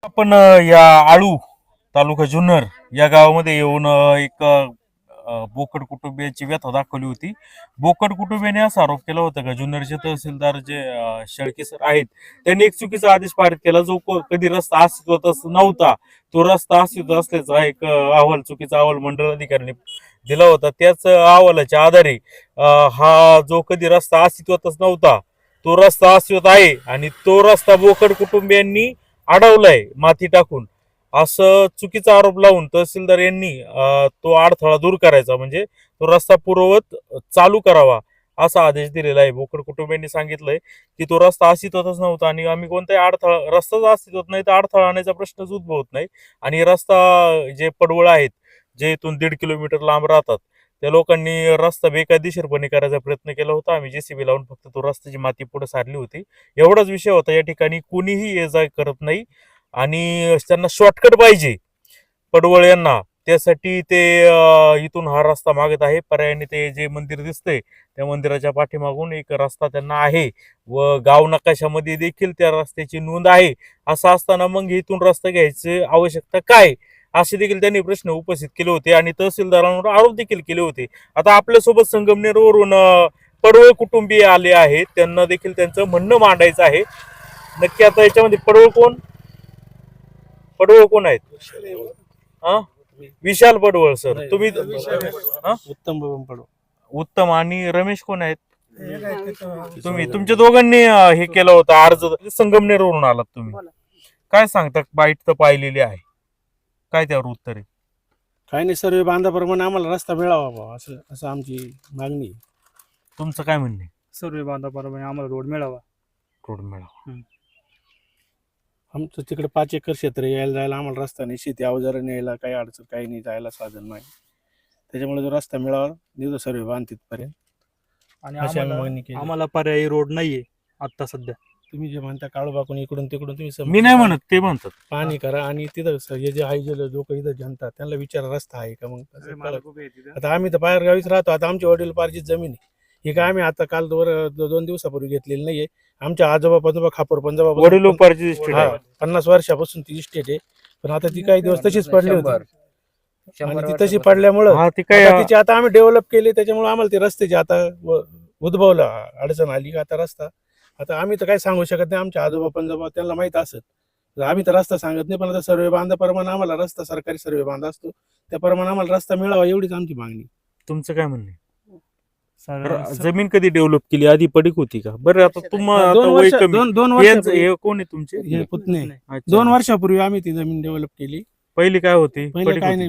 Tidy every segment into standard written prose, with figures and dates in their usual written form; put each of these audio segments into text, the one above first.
आपण या आळू तालुका जुन्नर या गावामध्ये येऊन एक बोकड कुटुंबियांची व्यथा दाखवली होती. बोकड कुटुंबियाने असा आरोप केला होता का जुन्नरचे तहसीलदार जे शेळके सर आहेत त्यांनी एक चुकीचा आदेश पारित केला, जो कधी रस्ता अस्तित्वातच नव्हता. तो रस्ता अस्तित्वात असल्याचा एक अहवाल, चुकीचा अहवाल मंडळ अधिकाऱ्यांनी दिला होता. त्याच अहवालाच्या आधारे हा जो कधी रस्ता अस्तित्वातच नव्हता तो रस्ता अस्तित्वात आहे आणि तो रस्ता बोकड कुटुंबियांनी अडवलाय माती टाकून, असं चुकीचा आरोप लावून तहसीलदार यांनी तो अडथळा दूर करायचा, म्हणजे तो रस्ता पूर्ववत चालू करावा असा आदेश दिलेला आहे. बोकड कुटुंबियांनी सांगितलंय की तो रस्ता अस्तित्वातच नव्हता आणि आम्ही कोणताही अडथळा, रस्ताच अस्तित्वात नाही तर अडथळा आणायचा प्रश्नच उद्भवत नाही. आणि रस्ता जे पडवळ आहेत जे इथून 1.5 किलोमीटर लांब राहतात त्या लोकांनी रस्ता बेकायदेशीरपणे करायचा प्रयत्न केला होता. आम्ही जेसीबी लावून फक्त तो रस्त्याची माती पुढे सारली होती, एवढाच विषय होता. या ठिकाणी कुणीही ये जा करत नाही आणि त्यांना शॉर्टकट पाहिजे पडवळ यांना, त्यासाठी ते इथून हा रस्ता मागत आहे. पर्यायाने ते जे मंदिर दिसतंय त्या मंदिराच्या पाठीमागून एक रस्ता त्यांना आहे व गाव नकाशामध्ये देखील त्या रस्त्याची नोंद आहे. असं असताना मग इथून रस्ता घ्यायची आवश्यकता काय, असे देखील त्यांनी प्रश्न उपस्थित केले होते आणि तहसीलदारांवर आरोप देखील केले होते. आता आपल्यासोबत संगमनेरवरून पडवळ कुटुंबीय आले आहेत, त्यांना देखील त्यांचं म्हणणं मांडायचं आहे. नक्की आता याच्यामध्ये पडवळ कोण आहेत? विशाल पडवळ सर, तुम्ही उत्तम पडवळ. उत्तम आणि रमेश कोण आहेत? तुम्ही, तुमच्या दोघांनी हे केलं होतं अर्ज, संगमनेरवरून आलात तुम्ही. काय सांगता? बाईट तर पाहिलेली आहे, काय त्यावर उत्तर आहे? काही नाही, सर्व बांधाप्रमाणे आम्हाला रस्ता मिळावा असं आमची मागणी आहे. तुमचं काय म्हणणे? सर्व बांधाप्रमाणे आम्हाला रोड मिळावा. रोड मिळावा. आमचं तिकडे 5 एकर क्षेत्र, यायला जायला आम्हाला रस्ता नाही, शेती अवजार न्यायला काही अडचण काही नाही, जायला साधन नाही. त्याच्यामुळे जो रस्ता मिळावा निघतो सर्व बांध तिथपर्यंत. आणि अशी आम्ही मागणी केली. आम्हाला पर्यायी रोड नाहीये आता सध्या. तुम्ही जे म्हणता काळोबाकून इकडून तिकडून तुम्ही मी नाही म्हणत, ते म्हणतात पाणी करा आणि तिथं हे जे आहे जे लोक इथं जनता त्यांना विचारा रस्ता आहे का. मग आता आम्ही तर बाहेर गावीच राहतो. आता आमच्या वडील पारचीच जमीन आहे ही, काय आम्ही आता काल 2 दिवसापूर्वी घेतलेली नाहीये. आमच्या आजोबा पंजोबा खापर पंजोबा वडिलोपार्जित इस्टेट आहे. 50 वर्षापासून ती इस्टेट आहे, पण आता ती काही दिवस तशीच पडली होती आणि ती तशी पडल्यामुळं तिची आता आम्ही डेव्हलप केली. त्याच्यामुळे आम्हाला ते रस्त्याची आता उद्भवलं अडचण आली. आता रस्ता आता आम्ही तर काही सांगू शकत नाही, आमच्या आजोबा पंजोबा त्यांना माहित असत, आम्ही तर रस्ता सांगत नाही. पण आता सर्वे बांधाप्रमाणे आम्हाला रस्ता, सरकारी सर्वे बांधा असतो त्याप्रमाणे आम्हाला रस्ता मिळावा एवढीच आमची मागणी. तुमचं काय म्हणणे? जमीन कधी डेव्हलप केली? आधी पडीक होती का? बरं, आता तुम्हाला 2 वर्ष कोण आहे तुमचे? हे पुतणे. 2 वर्षापूर्वी आम्ही ती जमीन डेव्हलप केली. पहिली काय होती? पहिले काय नाही,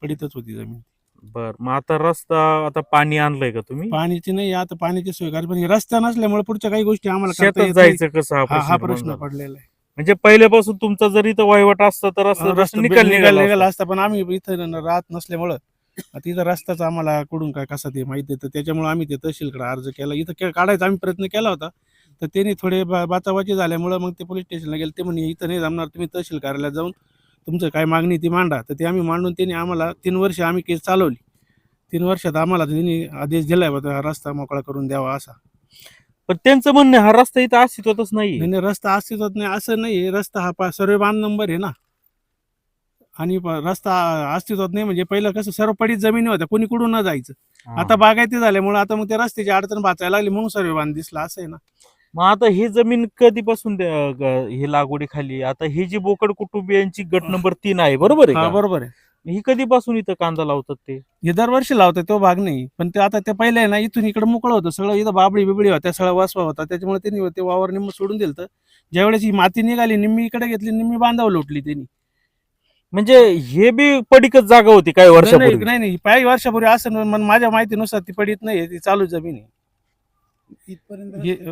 पडीतच होती जमीन. बर, मग आता रस्ता, आता पाणी आणलंय का तुम्ही? पाणीची नाही, आता पाण्याची सोय करा, पण रस्ता नसल्यामुळे पुढच्या काही गोष्टी आम्हाला शेतात जायचं कसं, हा प्रश्न पडलेला आहे. म्हणजे पहिल्यापासून तुमचा जरी तर वहिवाट असता तर रस्ता निघाला असता, पण आम्ही इथं राहत नसल्यामुळं तिथं रस्ताच आम्हाला कुठून काय कसा ते माहिती आहे. त्याच्यामुळे आम्ही ते तहसीलकडे अर्ज केला, इथं काढायचा आम्ही प्रयत्न केला होता. तर त्यांनी थोडे बाचाबाची झाल्यामुळे मग ते पोलीस स्टेशनला गेले. ते म्हणे इथं नाही जमणार, तुम्ही तहसील कार्यालयात जाऊन तुमचं काय मागणी ती मांडा. तर ते आम्ही मांडून त्यांनी आम्हाला 3 वर्ष आम्ही केस चालवली. 3 वर्षात आम्हाला त्यांनी आदेश दिलाय होता रस्ता मोकळा करून द्यावा असा. पण त्यांचं म्हणणं हा रस्ता इथं अस्तित्वातच नाही. रस्ता अस्तित्वात नाही असं नाही, रस्ता हा सर्वे बांध नंबर आहे ना, आणि रस्ता अस्तित्वात नाही म्हणजे पहिलं कसं सर्व पडीत जमिनी होत्या, कोणी कुठून न जायचं. आता बागायती झाल्यामुळे आता मग त्या रस्त्याची अडचण वाचायला लागली, म्हणून सर्वे बांध दिसला असं आहे ना. मग आता ही जमीन कधीपासून ही लागवडी खाली? आता ही जी बोकड कुटुंबियांची गट नंबर 3 आहे, बरोबर आहे? बरोबर आहे. ही कधीपासून इथं कांदा लावतात? ते हे दरवर्षी लावतात, तो भाग नाही. पण ते आता ते पहिले आहे ना, इथून इकडे मोकळं होतं सगळं, इथं बाबळी बिबळी होत्या, सगळा वासवा होता. त्याच्यामुळे त्यांनी ते वावर निम्म सोडून दिलं. ज्यावेळेस ही माती निघाली निम्मी इकडे घेतली, निम्मी बांधावं लोटली त्यांनी. म्हणजे हे बी पडीकच जागा होती काही वर्षापूर्वी? नाही, काही वर्षापूर्वी असं माझ्या माहितीनुसार ती पडीत नाही, ती चालू जमीन आहे.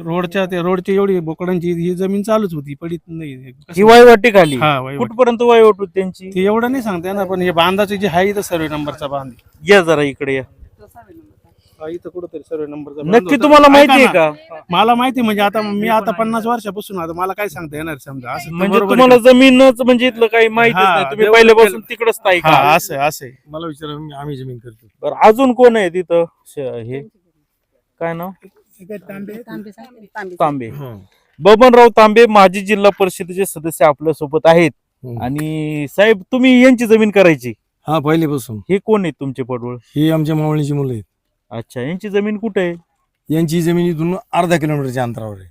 रोडच्या एवढी बोकडांची ही जमीन चालूच होती, पडीत नाही. ही वायवाटी खाली वहिवाट. कुठपर्यंत वायवाट होती त्यांची? ते एवढं नाही सांगता येणार, पण हे बांधाचे जे आहे इथं सर्वे नंबरचा बांध. या जरा इकडे या. इथं कुठंतरी सर्वे नंबरचा नक्की तुम्हाला माहिती आहे का? मला माहिती, म्हणजे आता मी 50 वर्षापासून आता मला काय सांगता येणार समजा असं. म्हणजे तुम्हाला जमीनच म्हणजे इथलं काही माहिती नाही, तुम्ही पहिल्यापासून तिकडच स्थायिक आहात? असं मला विचार, आम्ही जमीन करतो. बरं, अजून कोण आहे तिथं? हे काय नाव? तांबे. बबनराव तांबे माजी जिल्हा परिषदेचे सदस्य आपल्या सोबत आहेत. आणि साहेब तुम्ही यांची जमीन करायची, हा पहिलेपासून. हे कोण आहेत तुमचे पडवळ? ही आमच्या मावळीची मुलं आहेत. अच्छा, यांची जमीन कुठे आहे? यांची जमीन इथून अर्धा किलोमीटरच्या अंतरावर आहे.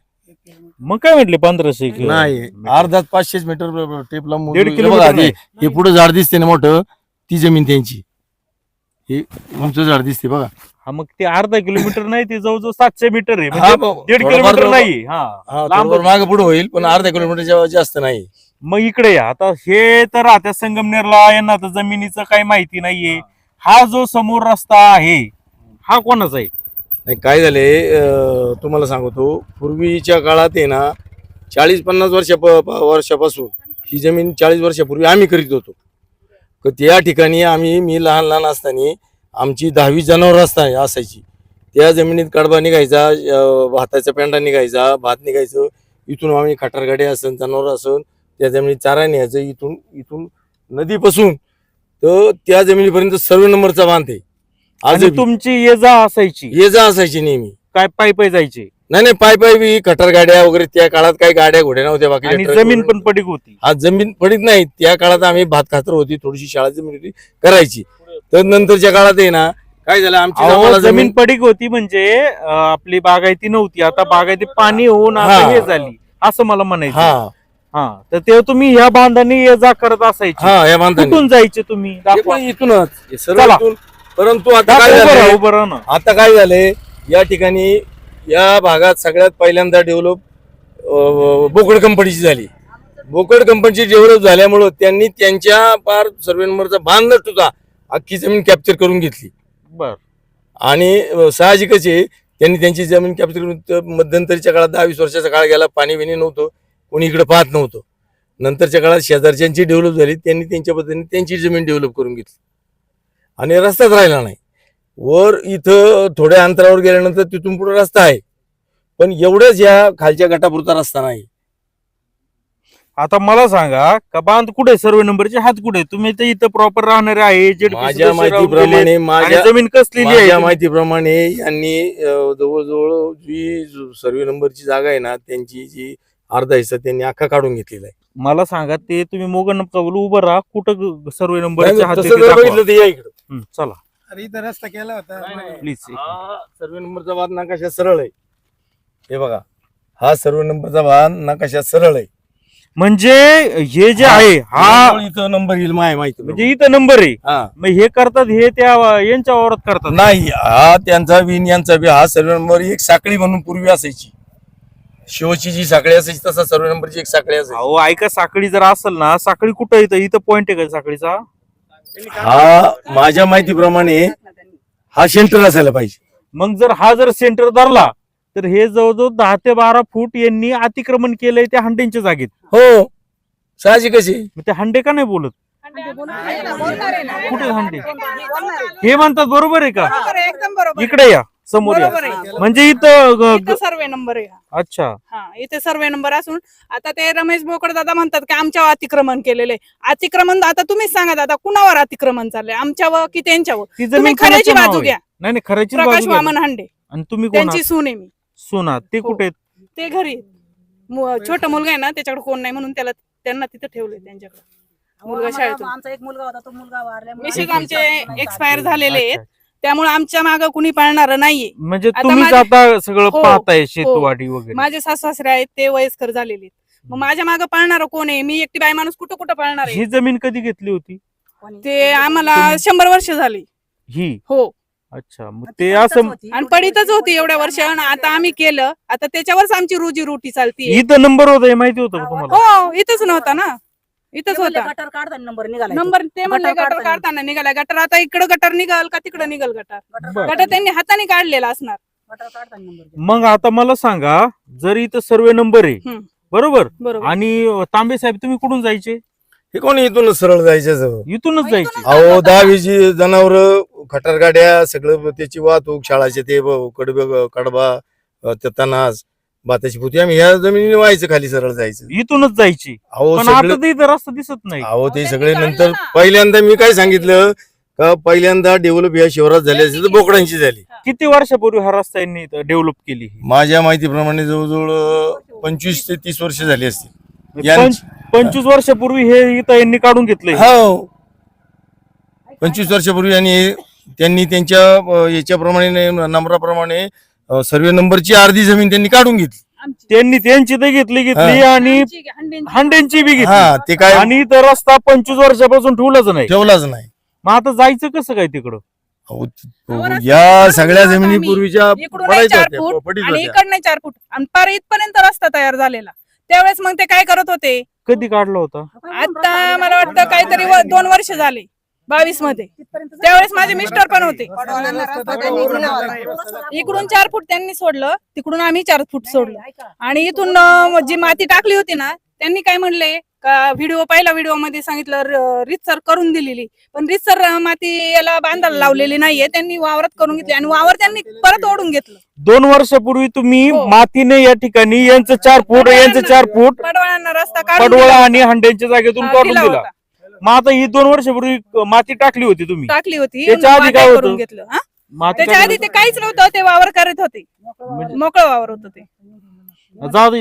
मग काय म्हटले 1500 नाही, अर्धा 500 मीटर टेपला मोजून. 1.5 हे किलोमीटर बघा, हे नाही. हे पुढे झाड दिसते ना मोठं, ती जमीन त्यांची. हे उंच झाड दिसते बघा. हा, मग ते अर्धा किलोमीटर नाही, ते जवळजवळ 700 मीटर आहे, हा, म्हणजे ब- 1.5 थोडंफार किलोमीटर जवळ- नाही. हा, हा, लांब. मागे पुढे होईल, पण अर्धा किलोमीटर जास्त नाही. मग इकडे या. आता हे तर राहत्या संगमनेरला, यांना तर जमिनीचं काही माहिती नाहीये. हा जो समोर रस्ता आहे हा कोणाचा आहे? नाही, काय झाले तुम्हाला सांगतो, पूर्वीच्या काळात आहे ना 40-50 वर्षापासून ही जमीन 40 वर्षापूर्वी आम्ही करीत होतो. तर त्या ठिकाणी मी लहान लहान असताना आमची 10 जनावर असायची. त्या जमिनीत कडबा निघायचा, भाताचा पेंडा निघायचा, भात निघायचं. इथून आम्ही खटारगाडी असन, जनावर असन, त्या जमिनीत चारा न्यायचं. इथून नदीपासून तर त्या जमिनीपर्यंत सर्व नंबरचा बांध आहे. आज आणि तुमची ये जा असायची, ये जा असायची नेहमी. काय पायी पायी जायचे? नाही, पाय बी खटारगाड्या वगैरे. त्या काळात काही गाड्या घोड्या नव्हत्या. बाकी आणि जमीन पण पडीक होती. आज जमीन पडीत नाही. त्या काळात आम्ही भात खातर होती, थोडीशी शाळा जमीन होती करायची. तर नंतरच्या काळात आहे ना काय झालं, आमची अहो, आम्हाला जमीन पडीक होती म्हणजे आपली बागायती नव्हती. आता बागायती पाणी होऊन आता हा. हे झाली, असं मला म्हणायचं. हा हा, तर ते तुम्ही ह्या बांधाने ये जा करत असायची. हा या बांधताना कुठून जायचे तुम्ही? हे दाखवा. पण इथूनच हे सर्व चला. इथून. परंतु आता दाखवा, काय उभं राहा, झालं, उभं राहा ना. आता काय झालंय या ठिकाणी या भागात सगळ्यात पहिल्यांदा डेव्हलप बोकड कंपनीची झाली. बोकड कंपनीची डेव्हलप झाल्यामुळं त्यांनी त्यांच्या पार सर्वे नंबरचा बांध सुद्धा अख्खी जमीन कॅप्चर करून घेतली. बर. आणि साहजिकच आहे त्यांनी त्यांची जमीन कॅप्चर करून. मध्यंतरीच्या काळात 10-20 वर्षाचा काळ गेला, पाणी बिणी नव्हतं, कोणी इकडे पाहत नव्हतं. नंतरच्या काळात शेजारच्यांची डेव्हलप झाली, त्यांनी त्यांच्या पद्धतीने त्यांची जमीन डेव्हलप करून घेतली आणि रस्ताच राहिला नाही. वर इथं थोड्या अंतरावर गेल्यानंतर तिथून पुढे रस्ता आहे, पण एवढंच या खालच्या गटापुरता रस्ता नाही. आता मला सांगा, का बांध कुठे, सर्वे नंबरचे हात कुठे? तुम्ही तर इथं प्रॉपर राहणारे आहे, JDP माझ्या सदस्य राहून गेले. माहितीप्रमाणे आणि जमीन कसलेली आहे? माझ्या माहितीप्रमाणे यांनी जवळजवळ जी सर्वे नंबरची जागा आहे ना, त्यांची जी अर्धा हिस्सा त्यांनी अख्खा काढून घेतलेला आहे. मला सांगा, ते तुम्ही मोगन नका बोलू, उभं राहा. कुठं सर्वे नंबरचे नाही, हात तसं आहे ते जर दाखवा. बघितलं तर या इकडं. चला अरे इथं रस्ता केला होता. प्लीज. हा सर्वे नंबरचा वाद नकाशा सरळ आहे. हे बघा, हा सर्वे नंबरचा वाद नकाशा सरळ आहे. म्हणजे हे जे आहे हा, इथं नंबर येईल माहिती म्हणजे इथं नंबर आहे. हा मग हे करतात, हे त्या यांच्या वावरात करतात. नाही, हा त्यांचा विन यांचा बी. हा सर्वे नंबर एक साखळी म्हणून पूर्वी असायची. शिवची जी साखळी असायची तसा सर्वे नंबरची एक साखळी असायची. अहो ऐका, साखळी जर असेल ना, साखळी कुठं येतं? इथं पॉइंट आहे का साखळीचा? हा माझ्या माहितीप्रमाणे हा सेंटर असायला पाहिजे. मग जर सेंटर धरला तर हे जवळजवळ 10 ते 12 फूट यांनी अतिक्रमण केलंय त्या हंड्यांच्या जागेत. हो, साहजिकच आहे. मग ते हंडे का नाही बोलत? कुठे हंडे? हे म्हणतात बरोबर आहे का? एकदम बरोबर इकडे या, समोर या. बरोबर आहे. म्हणजे इथं इथं सर्वे नंबर आहे. अच्छा, हा, इथे सर्वे नंबर असून आता ते रमेश बोकड दादा म्हणतात की आमच्यावर अतिक्रमण केलेले. अतिक्रमण आता तुम्हीच सांगा दादा, कुणावर अतिक्रमण चाललंय, आमच्यावर की त्यांच्यावर? ती तुम्ही जमीन खऱ्याची कोणाच्या बाजू नावावर घ्या. आहे? नाही नाही, खऱ्याची प्रकाश बाजू घ्या. वामन हांडे, आणि तुम्ही कोण त्यांची आहात? सून आहे मी. सोना, ते हो. कुठे आहेत? ते घरी छोटा मुलगा आहे ना, त्याच्याकडे कोण नाही म्हणून त्यांना तिथं ठेवलंय त्यांच्याकडे. मुलगा शाळेतून. आमचा एक मुलगा होता, तो मुलगा वारल्यामुळे मिसेस आमचे एक्सपायर झालेले आहेत, अच्छा. त्यामुळे आमच्या मागं कुणी पाळणार नाहीये. म्हणजे आता तुम्हीच माझे- आता सगळं हो, पाहताय, शेतवाडी वगैरे. माझे सासू सासरे आहेत, ते वयस्कर झालेले आहेत. मग माझ्या मागं पाळणार कोण आहे? मी एकटी बाई माणूस कुठं कुठं पाळणार आहे? ही जमीन कधी घेतली होती ते आम्हाला 100 वर्ष झाली. ही? हो, अच्छा, मग ते असं आणि पडीतच होती एवढ्या वर्ष. आणि आता आम्ही केलं, आता त्याच्यावरच आमची रोजी रोटी चालती. इथं नंबर होता हे माहिती होतं का तुम्हाला? हो, इथंच नव्हता ना, इथंच होता गटर काढताना नंबर निघाला. नंबर. ते म्हणले गटर गटर काढताना. काढताना निघाला गटर. आता इकडं गटर निघाल का तिकडं निघाल गटर? बरं. गटर त्यांनी हाताने काढलेला असणार. गटर काढताना नंबर. मग आता मला सांगा, जर इथं सर्वे नंबर आहे हम्म. बरोबर, बरोबर. आणि तांबे साहेब तुम्ही कुठून जायचे? हे कोणी इथून सरळ जायचं जवळ. इथूनच जायचे. अहो 10-20 जनावर, खटारगाड्या, सगळं त्याची वाहतूक, शाळाचे ते कडबा, ते तणास, भाताची पोती, आम्ही ह्या जमिनीने व्हायचं खाली सरळ जायचं. इथूनच जायची. अहो पण सगळं, आता ते इथं रस्ता दिसत नाही. अहो ते त्यांनी सगळे काढलं नंतर ना. पहिल्यांदा मी काय सांगितलं का, पहिल्यांदा डेव्हलप या शिवरात झाली असेल तर बोकडांची झाली. किती वर्षापूर्वी हा रस्ता यांनी डेव्हलप केली? माझ्या माहितीप्रमाणे जवळजवळ 25 ते 30 वर्ष झाली असतील. 25 वर्षापूर्वी हे इथं यांनी काढून घेतलंय. हो 25 वर्षापूर्वी आणि त्यांनी त्यांच्या याच्याप्रमाणे नंबराप्रमाणे सर्वे नंबरची अर्धी जमीन त्यांनी काढून घेतली. त्यांनी त्यांची तर घेतली आणि हांड्यांची बी घेतली. हा ते काय आणि इथं रस्ता 25 वर्षापासून ठेवलाच नाही. ठेवलाच नाही. मग आता जायचं कसं काय तिकडं? अहो, या सगळ्या जमिनी पूर्वीच्या इकडून पडायच्या 4 होत्या, फूट पडीत आणि होत्या. इकडनं 4 फूट आणि पार इथपर्यंत रस्ता तयार झालेला. त्यावेळेस मग ते काय करत होते, कधी काढला होता? आता मला वाटतं काहीतरी 2 वर्ष झाले 22 मध्ये. त्यावेळेस माझे मिस्टर पण होते. इकडून 4 फूट त्यांनी सोडलं, तिकडून आम्ही 4 फूट सोडलं. आणि इथून जी माती टाकली होती ना, त्यांनी काय म्हणले का पहिला व्हिडिओ मध्ये सांगितलं रितसर करून दिलेली, पण रितसर माती याला बांधायला लावलेली नाहीये. त्यांनी वावरात करून घेतली आणि वावर त्यांनी परत ओढून घेतलं. 2 वर्षापूर्वी तुम्ही हो. मातीने या ठिकाणी यांचं 4 फूट यांचं 4 फूट पडवळांना रस्ता काढून पडवळा दिला आणि हांड्यांच्या जागेतून होता. काढून दिला दिला. होता. मग आता ही 2 वर्षापूर्वी माती टाकली होती तुम्ही. टाकली होती, त्याच्या आधी माती काय होतं? करून घेतलं. हा? माती त्याच्या आधी ते काहीच नव्हतं, ते वावर करत होते, मोकळं वावर होतं ते.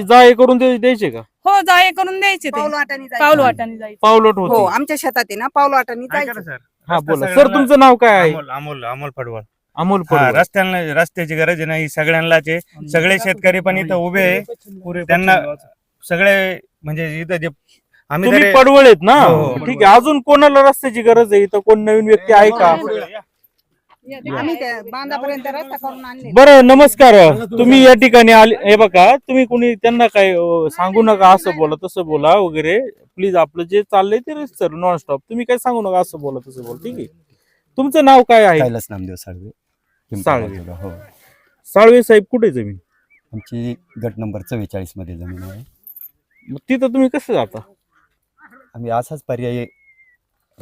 जा हे करून द्यायचे का? हो, जाय करून द्यायचे ते, पाऊल वाटाने जायचं. पाऊल वाटाने जायचं. पावलट हो होते. आमच्या शेतात आहे ना पाऊल वाटाने ऐका जायचं. ना सर, हा रस्ता बोला सर, सगळ्यांना- तुमचं नाव काय आहे? अमोल पडवळ. अमोल हा, पडवळ. रस्त्याची गरज नाही सगळ्यांनाच आहे. सगळे शेतकरी पण इथं उभे आहे. त्यांना सगळे म्हणजे इथं जे आम्ही तुम्ही तरी- पडवळ आहेत ना? हो, हो. ठीक आहे. अजून कोणाला रस्त्याची गरज आहे? इथं कोण नवीन व्यक्ती आहे का? आम्ही त्या बांधापर्यंत रस्ता करून आणले. बरं, नमस्कार. तुम्ही या ठिकाणी आले, हे बघा, तुम्ही कोणी त्यांना काय सांगू नका असं बोला तसं बोला वगैरे. प्लीज आपलं जे चाललंय ते सर नॉन स्टॉप. तुम्ही काय सांगू नका असं बोला तसं बोला. ठीक आहे. तुमचं नाव काय आहे? कैलास नामदेव साळवे. साळवे. हो. साळवे साहेब, कुठे जमीन? आमची गट नंबर 44 मध्ये जमीन आहे. मग तिथं तुम्ही कसं जाता? आम्ही असाच पर्यायी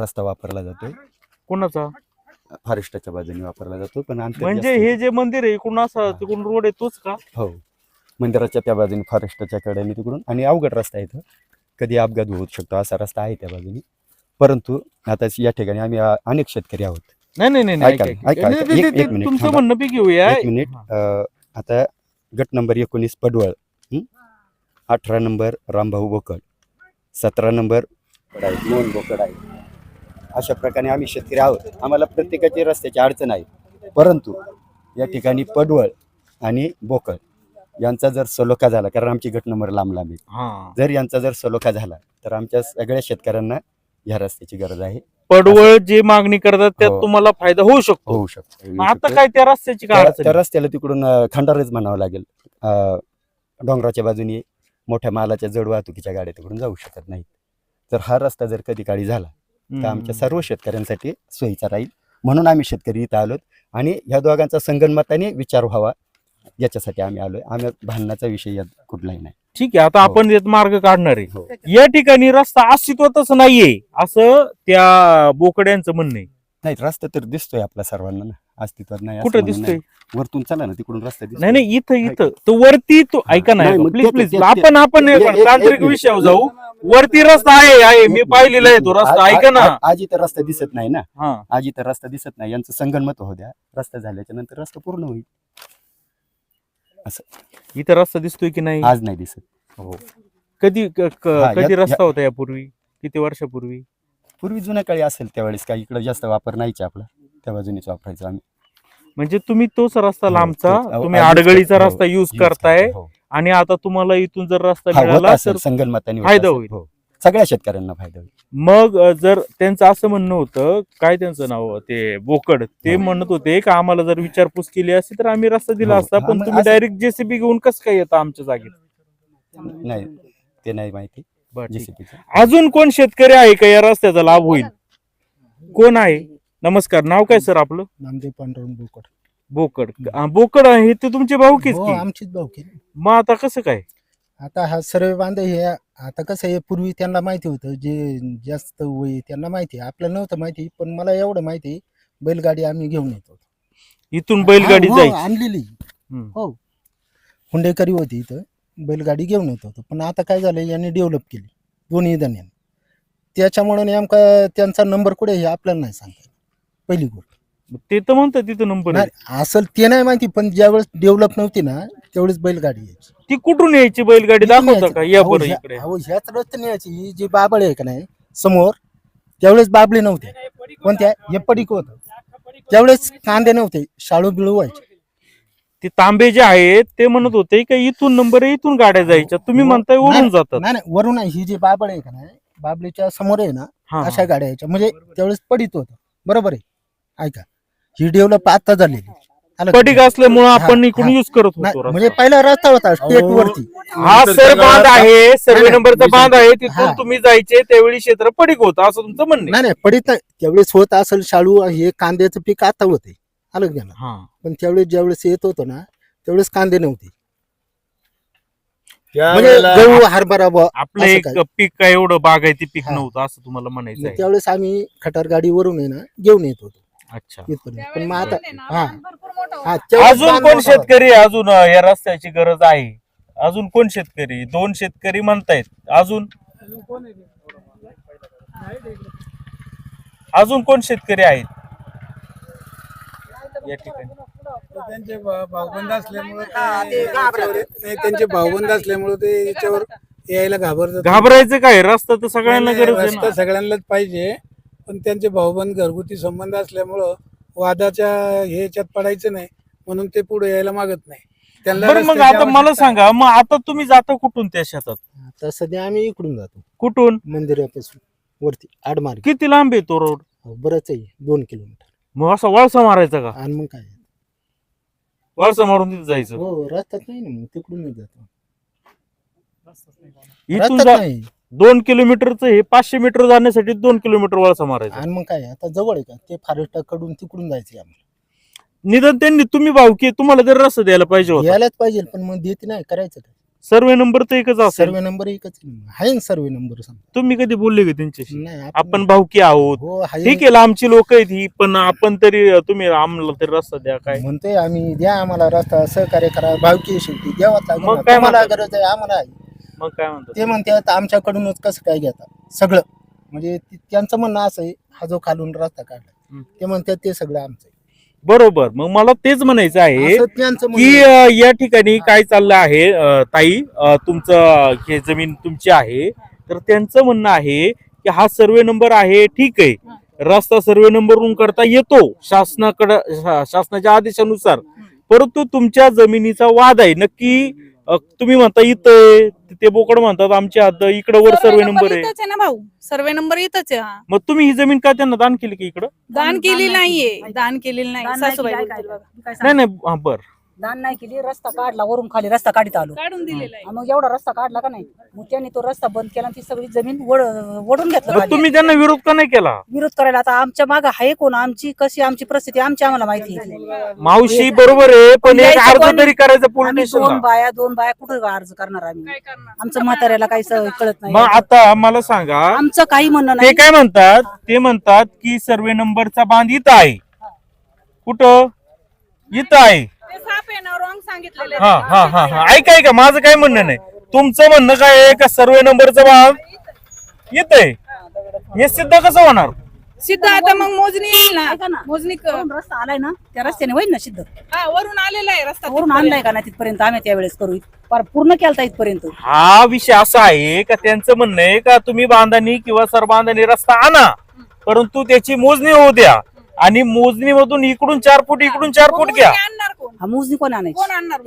रस्ता वापरला जातो. कोणाचा? फॉरेस्टच्या बाजूने वापरला जातो, पण अंतर म्हणजे जास्त हे जे मंदिर आहे इकडून असं तिकडून रोड आहे तोच का? हो, मंदिराच्या त्या बाजूने फॉरेस्टच्या कडेने तिकडून आणि अवघड रस्ता आहे इथं. कधी अपघात होऊ शकतो असा रस्ता आहे त्या बाजूने. परंतु आता या ठिकाणी आम्ही अनेक शेतकरी आहोत. नाही नाही नाही ऐका, ऐका. ऐका, नाही, ऐका. ते- एक ते- मिनिट तुमचं थांबा. म्हणणं बी घेऊया. एक मिनिट. आता गट नंबर 19 पडवळ, 18 नंबर रामभाऊ बोकड, 17 नंबर मोहन बोकड आहे. अशा प्रकारे आम्ही शेतकरी आहोत. आम्हाला प्रत्येकाची रस्त्याची अडचण आहे. परंतु या ठिकाणी पडवळ आणि बोकड यांचा जर सलोखा झाला, कारण आमची गट नंबर लांब लांब आहे, हा. जर यांचा जर सलोखा झाला तर आमच्या सगळ्या शेतकऱ्यांना ह्या रस्त्याची गरज आहे. पडवळ जे मागणी करतात त्यात हो. तुम्हाला फायदा होऊ शकतो. होऊ शकतो. मग आता काय त्या रस्त्याची काय त्या अडचण त्या आहे? रस्त्याला तिकडून खंडारच म्हणावं लागेल. डोंगराच्या बाजूने मोठ्या मालाच्या जड वाहतुकीच्या गाड्या तिकडून जाऊ शकत नाहीत. तर हा रस्ता जर कधी काळी झाला तर आमच्या सर्व शेतकऱ्यांसाठी सोयीचा राहील. म्हणून आम्ही शेतकरी इथं आलोत आणि ह्या दोघांचा संगनमताने विचार व्हावा याच्यासाठी आम्ही आलोय. आम्ही भांडणाचा विषय यात कुठलाही नाही. ठीक आहे. आता हो. आपण यात मार्ग काढणार आहे. हो. या ठिकाणी रस्ता अस्तित्वातच नाहीये असं त्या बोकड्यांचं म्हणणं आहे. नाही, रस्ता तर दिसतोय आपल्या सर्वांना ना. अस्तित्वात नाही असं कुठं म्हणणं दिसतोय? नाही. वरतून चला ना, तिकडून रस्ता दिसतोय. नाही नाही, इथं तो वरती तो ऐका नाही, नाही मग प्लीज ते- प्लीज ते- आपण एक- तांत्रिक एक- विषयावर जाऊ. वरती रस्ता आहे मी पाहिलेला आहे तो रस्ता. ऐका ना. आज इथं रस्ता दिसत नाही ना. हा. आज इथं रस्ता दिसत नाही. यांचं संगनमत होऊ द्या. रस्ता झाल्याच्या नंतर रस्ता पूर्ण होईल. इथं रस्ता दिसतोय की नाही? आज नाही दिसत. हो. कधी हा, कधी या- रस्ता होता यापूर्वी? किती वर्षापूर्वी? पूर्वी जुन्या काळी असेल त्यावेळेस काही इकडे जास्त वापर नाहीचे आपला, त्या बाजूनेच वापरायचो आम्ही. म्हणजे तुम्ही तोच रस्ता हो, लांबचा तोच. तुम्ही आधीच आडगळीचा हो, रस्ता युज use करताय करतो, हो. आणि आता तुम्हाला इथून जर रस्ता हा, होत मिळाला असेल, तर संगनमताने होत फायदा असेल. होईल. हो. सगळ्या शेतकऱ्यांना फायदा होईल. मग जर त्यांचं असं म्हणणं होतं, काय त्यांचं नाव ते बोकड, ते हो. म्हणत होते का आम्हाला जर विचारपूस केली असती तर आम्ही रस्ता दिला हो. असता, हा, पण मग तुम्ही असं- डायरेक्ट जेसीबी घेऊन कसं काय येता आमच्या जागेत? नाही, ते नाही माहिती. बरं, ठीक. JCB चं. अजून कोण शेतकरी आहे का या रस्त्याचा लाभ होईल? कोण आहे? नमस्कार, नाव काय सर आपलं? नामदेव पांडुरंग बोकड. बोकड. बोकड हे ते तुमचे भाऊकीच हो, की? आमचीच भाऊकी. मग आता कसं काय? आता हा सर्व बांध हे आता कसं आहे, पूर्वी त्यांना माहिती होतं, जे जास्त वय त्यांना माहिती आहे. आपल्याला नव्हतं माहिती, पण मला एवढं माहिती आहे, बैलगाडी आम्ही घेऊन येतो. इथून बैलगाडी हा, हो, जायची? आणलेली. हम्म. हो, हुंडेकरी होती इथं, बैलगाडी घेऊन येत होतो. पण आता काय झालं, यांनी डेव्हलप केली दोन्ही जणांनी. त्याच्यामुळे नेमका त्यांचा नंबर कुठे हे आपल्याला नाही सांगता येत. पहिली गोष्ट ते तर म्हणतात तिथं नंबर आहे. नाही, असेल ते नाही माहिती, पण ज्यावेळेस डेव्हलप नव्हती ना तेवढीच बैलगाडी यायची. ती कुठून यायची बैलगाडी दाखवता का? या बरं इकडे. ह्याच रस्त्याने यायची. ही जी बाबळ आहे का नाही समोर, त्यावेळेस बाबळे नव्हते. कोणत्या हे पडीक होत, त्यावेळेस कांदे नव्हते, शाळू बिळू व्हायचे. ते तांबे जे आहेत ते म्हणत होते की इथून नंबर आहे, इथून गाड्या जायच्या. तुम्ही म्हणताय वरून जातात. नाही नाही, वरून नाही. ही जी बाबळ आहे का नाही, बाबळीच्या समोर आहे ना, हा, अशा गाड्या यायच्या. म्हणजे त्यावेळेस पडीत होत. बरोबर आहे. ऐका, ही डेव्हलप आता झालेली. आलं का? पडीक असल्यामुळे आपण हा, इकडून हा. युज करत नाही, होतो म्हणजे रस्ता. पहिला रस्ता होता स्टेट वरती. हा सर बांध आहे, सर्वे नाही, नंबरचा बांध आहे, तिथून हा. तुम्ही जायचे त्यावेळी क्षेत्र पडीक होतं असं तुमचं म्हणणं आहे. नाही नाही, पडीत नाही. त्यावेळेस होत असेल शाळू, हे कांद्याचं पीक आता होते. आलं का ध्यानात? हा. पण त्यावेळेस ज्यावेळेस येत होतो ना, त्यावेळेस कांदे नव्हते. म्हणजे त्यावेळेला गहू हरभरा बुवा, आपलं असं एक काय. पीक काय एवढं बागायती पीक हा. नव्हतं असं तुम्हाला म्हणायचं मग आहे. त्यावेळेस आम्ही खटार गाडीवरून आहे ना घेऊन येत होतो अच्छा. इथपर्यंत. पण मग आता हा भरपूर मोठा हा, होता. त्यावेळेस अजून बांध कोण नव्हता. शेतकरी अजून या रस्त्याची गरज आहे? अजून कोण शेतकरी? 2 शेतकरी म्हणतायत. अजून कोण शेतकरी आहेत या ठिकाणी? त्यांचे भाऊबंद असल्यामुळे त्यांचे भाऊबंद असल्यामुळे ते याच्यावर यायला घाबरतात. घाबरायचं काय? रस्ता तर सगळ्यांना गरज आहे रस्ता ना. सगळ्यांनाच पाहिजे, पण त्यांचे भाऊबंद घरगुती संबंध असल्यामुळं वादाच्या ह्याच्यात पडायचं नाही, म्हणून ते पुढे यायला मागत नाही. त्यांना बरं मग रस्त्याची आता मला आवश्यकता सांगा, मग आता तुम्ही जाता कुठून त्या शेतात? आता सध्या आम्ही इकडून जातो कुठून? मंदिरापासून वरती आडमार्ग. किती लांब आहे तो रोड? बरंच आहे, 2 किलोमीटर. मग असा वळसा मारायचा का? आणि मग काय, वळसा मारून तिथे जायचं? हो रस्ताच नाही ना, मग तिकडूनच जातो. इथून रस्ताच जा नाही. 2 किलोमीटरचं हे 500 मीटर जाण्यासाठी 2 किलोमीटर वळसा मारायचा. आणि मग काय, आता जवळ आहे का ते फॉरेस्टाकडून तिकडून जायचं आम्हाला. निदान त्यांनी तुम्ही भावकी तुम्हाला जर रस्ता द्यायला पाहिजे होता. यायलाच पाहिजे, पण मग देते नाही, करायचं काय. सर्वे नंबर तर एकच असेल. सर्वे नंबर एकच आहे ना, सर्वे नंबर सांग. तुम्ही कधी बोलले का त्यांच्याशी? नाही आपण भावकी आहोत. हो आहे. ठीक आहे, आमची लोक आहेत ही, पण आपण तरी तुम्ही आम्हाला तरी रस्ता द्या काय. म्हणतोय आम्ही, द्या आम्हाला रस्ता, सहकार्य करा, भावकी शेवटी द्यावाच लागेल मग ना. काय तुम्हाला म्हणतात? गरज आहे, आम्हाला आहे. मग काय म्हणतात? ते म्हणतात आमच्याकडूनच कसं काय घेता सगळं. म्हणजे त्यांचं म्हणणं असं आहे, हा जो खालून रस्ता काढला, हम्म. ते म्हणतात ते सगळं आमचं आहे. बरोबर. मग मला तेच म्हणायचं आहे असं त्यांचं की म्हणणं आहे. या ठिकाणी काय चाललं आहे ताई, तुमचं हे जमीन तुमची आहे, तर त्यांचं म्हणणं आहे की हा सर्वे नंबर आहे, ठीक आहे, रस्ता सर्वे नंबरवरून करता येतो शासनाच्या आदेशानुसार, परंतु तुमच्या जमिनीचा वाद आहे. नक्की तुम्ही म्हणता इथं, ते बोकड म्हणतात आमची हद्द इकडं वर सर्वे नंबर आहे. इथंच आहे ना भाऊ, सर्वे नंबर इथंच आहे. हा मग तुम्ही ही जमीन का त्यांना दान केली की इकडं? दान केलेली नाहीये, दान केलेली नाही. दान नाही सासूबाई केली, बोलतील बघा. नाही नाही, हा बर. दान नाही केली, रस्ता काढला, वरून खाली रस्ता काढीत आलो. काढून दिलेला आहे. आणि मग एवढा रस्ता काढला का नाही, मग त्यांनी तो रस्ता बंद केला आणि ती सगळी जमीन ओढून घेतलं मग खाली. तुम्ही त्यांना विरोध का नाही केला? विरोध करायला आता आमच्या मागे आहे कोण, आमची कशी आमची परिस्थिती आमची आम्हाला माहिती आहे. मावशी बरोबर आहे, पण एक द्यायचं अर्ज कोणी? तरी करायचं पोलीस आम्ही स्टेशनला. दोन बाया कुठे अर्ज करणार आम्ही? काय करणार? आमचं म्हाताऱ्याला काही कळत नाही. मग आता मला सांगा, आमचं काही म्हणणं ते नाही. काय म्हणतात? ते म्हणतात की सर्वे नंबरचा बांध इथं आहे. कुठं? इथं आहे. ते साप आहे ना, रॉंग सांगितलेलं हा हा हा हा, ऐका माझं काय म्हणणं नाही. तुमचं म्हणणं काय आहे का सर्वे नंबरचा बांध इथं आहे? हे सिद्ध कसं होणार? सिद्ध आता मग मोजणी येईल ना, ऐका ना. मोजणी वरून रस्ता आलाय ना, त्या रस्त्याने होईल ना सिद्ध. वरून आलेला आहे रस्ता. वरून आणलाय का नाही तिथपर्यंत, आम्ही त्यावेळेस करू पूर्ण केलता इथपर्यंत. हा विषय असा आहे का त्यांचं म्हणणं आहे का तुम्ही बांधानी किंवा सरबांधानी रस्ता आणा, परंतु त्याची मोजणी होऊ द्या, आणि मोजणीमधून इकडून 4 फूट इकडून 4 फूट घ्या. मोजणी आणणार कोण? हा मोजणी कोण आणायची? कोण आणणार?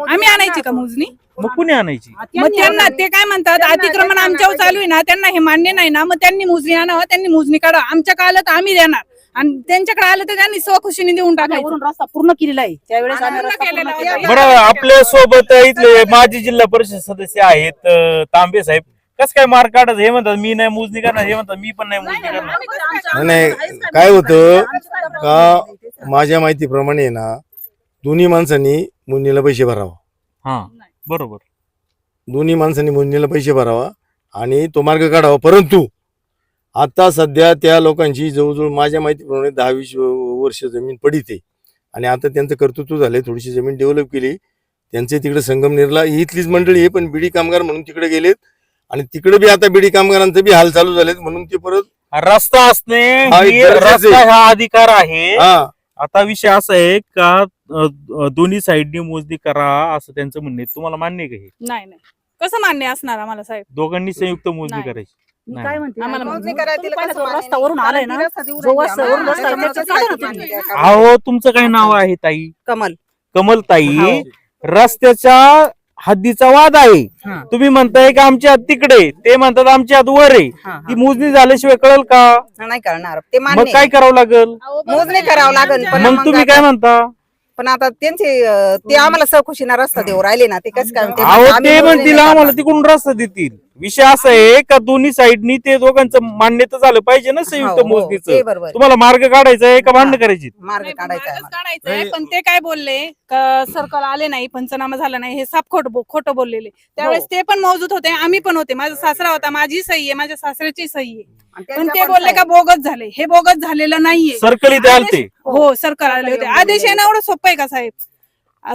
आम्ही आणायची का मोजणी? मग कुणी आणायची? मग त्यांना ते काय म्हणतात, अतिक्रमण आमच्यावर चालू आहे ना, त्यांना हे मान्य नाही ना, मग त्यांनी मोजणी आणावं, त्यांनी मोजणी काढा. आमच्या आलं तर आम्ही देणार, आणि त्यांच्याकडे आलं तर त्यांनी स्वखुशीने देऊन टाकायचं. वरून रस्ता पूर्ण केलेला आहे, त्यावेळेस आम्ही पूर्ण रस्ता पूर्ण केलेला केलेला आहे. बरं, आपल्या सोबत इथले माजी जिल्हा परिषद सदस्य आहेत तांबे साहेब. कसं काय मार्क काढत? हे म्हणतात मी नाही मोजणी करणार, हे म्हणतात मी पण नाही मोजणी करणार. नाही काय होतं का, माझ्या माहितीप्रमाणे ना दोन्ही माणसांनी मोजणीला पैसे भरावा. हा बरोबर. दोन्ही माणसांनी मोजणीला पैसे भरावा आणि तो मार्ग काढावा. परंतु आता सध्या त्या लोकांची जवळजवळ माझ्या माहितीप्रमाणे 10-20 वर्ष जमीन पडीत आहे, आणि आता त्यांचं कर्तृत्व झालंय, थोडीशी जमीन डेव्हलप केली. त्यांचे तिकडे संगमनेरला इथलीच मंडळी आहे, पण बिडी कामगार म्हणून तिकडे गेलेत, आणि तिकडे बी आता बिडी कामगारांचे बी हाल चालू झालेत, म्हणून ते परत रस्ता असणे हा, ही गरजेचं आहे. रस्ता हा अधिकार आहे. हा आता विषय असा आहे का दोन्ही साईडनी मोजणी करा असं त्यांचं म्हणणं आहे. तुम्हाला मान्य आहे का हे? नाही नाही कसं मान्य असणार आम्हाला साहेब? दोघांनी संयुक्त मोजणी नाही. करायची? मी नाही. काय म्हणते आम्हाला मोजणी मोजणी करायला तिला कसं रस्ता वरून आलाय ना जो वरून रस्ता आहे त्याच्यात काढा ना तुम्ही. अहो तुमचं काय नाव आहे ताई? कमल कमलताई. रस्त्याच्या हद्दीचा वाद आहे. हा. तुम्ही म्हणताय का आमची हद्द तिकडे, ते म्हणतात आमची हद्द वर आहे. ती मोजणी झाल्याशिवाय कळेल का? नाही करणार ते मग काय करावं लागेल? मोजणी करावं लागेल पण मग तुम्ही काय म्हणता? पण आता त्यांचे ते आम्हाला सखुशीना रस्ता देऊ राहिले ना ते कसं काय अहो ते म्हणतील आम्हाला तिकडून रस्ता देतील. विषय असा आहे का दोन्ही साईडनी ते दोघांचं मान्यता झालं पाहिजे ना संयुक्त मोजणीचं. बरोबर तुम्हाला मार्ग काढायचा आहे का भांडण करायची? मार्ग नाही, काढायचा आहे मार्गच काढायचा आहे. पण ते काय बोलले का सर्कल आले नाही, पंचनामा झाला नाही, हे साप खोटं बोललेले. त्यावेळेस ते पण मौजूद होते, आम्ही पण होते. माझा सासरा होता, माझी सही आहे, माझ्या सासऱ्याची सही आहे. पण ते बोलले का बोगस झाले. हे बोगस झालेलं नाहीये. सर्कल इथे आलते. हो सरकार आले होते. आदेश येणं एवढं सोपं आहे का साहेब?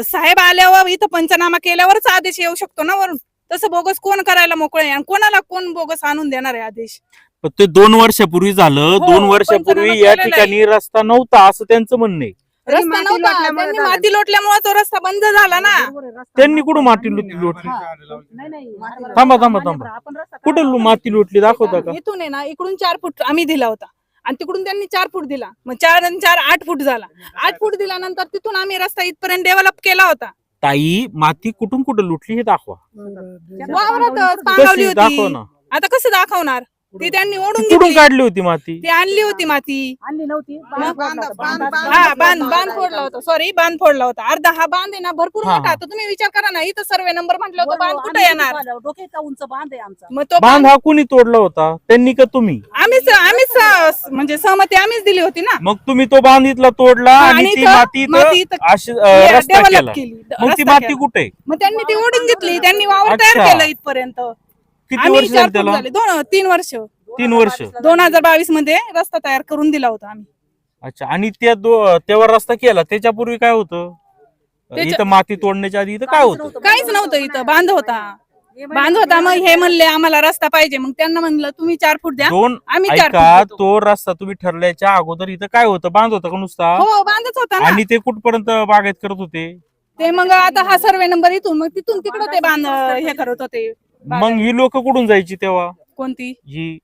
साहेब आल्यावर इथं पंचनामा केल्यावरच आदेश येऊ शकतो ना वरून. तसं बोगस कोण करायला मोकळे आणि कोणाला कोण बोगस आणून देणार आहे आदेश? पण ते 2 वर्षापूर्वी झालं. हो, 2 वर्षापूर्वी पंचनामा या केलेला ठिकाणी रस्ता नव्हता असं त्यांचं म्हणणं आहे. रस्ता माती नव्हता. लोटल्यामुळे त्यांनी झालं. माती लोटल्यामुळे तो रस्ता बंद झाला ना. त्यांनी कुठं माती लोटली? थांबा थांबा थांबा. कुठं माती लोटली दाखवता का? इथून आहे ना, इकडून 4 फूट आम्ही दिला होता आणि तिकडून त्यांनी 4 फूट दिला. मग 4 आणि 4 8 फूट झाला. 8 फूट दिल्यानंतर तिथून आम्ही रस्ता इथपर्यंत डेव्हलप केला होता. ताई माती कुठून कुठं लुटली हे दाखवा. वावरातच पांगवली कशी दाखव होती. ना. आता कसं दाखवणार? ती त्यांनी ओढून कुठून घेतली. काढली होती माती? ती आणली होती माती. आणली नव्हती हा बांध फोडला होता. सॉरी बांध फोडला होता. अर्धा हा बांध आहे ना भरपूर हा, मोठा. आता तुम्ही विचार करा ना, इथं सर्वे नंबर म्हटलं होतं बांध कुठे येणार? डोक्याचा उंच बांध आहे आमचा. मग तो बांध हा कुणी तोडला होता? त्यांनी का तुम्ही? आम्हीच म्हणजे सहमती आम्हीच दिली होती ना. मग तुम्ही तो बांध इथला तोडला आणि आणि ती इथं माती माती इथं इथं अशी रस्ता डेव्हलप केला. केली. मग ती रस्ता माती केला. कुठे? मग त्यांनी ती ओढून घेतली. त्यांनी वावर तयार अच्छा. केलं इथपर्यंत. किती आम्ही वर्ष 4 झाली फूट त्याला? झाले. 3 वर्ष. 3 वर्ष. 2022 मध्ये रस्ता तयार करून दिला होता आम्ही. अच्छा. आणि तेव्हा रस्ता केला. त्याच्यापूर्वी काय होतं? इथं माती तोडण्याच्या आधी इथं काय होतं? काहीच नव्हतं. इथं बांध होता. मग हे म्हणले आम्हाला रस्ता पाहिजे. मग त्यांना म्हणलं तुम्ही 4 फूट द्या. आम्ही 4 फूट ऐका, देतो. तो रस्ता तुम्ही ठरल्याच्या अगोदर इथं काय होतं? बांध होता का नुसता? हो बांधच होता ना. आणि ते कुठपर्यंत बागायत करत होते? ते मग आता हा सर्वे नंबर इथून मग तिथून तिकडं ते बांध हे करत होते. मग ही लोक कुठून जायची तेव्हा? कोणती? ही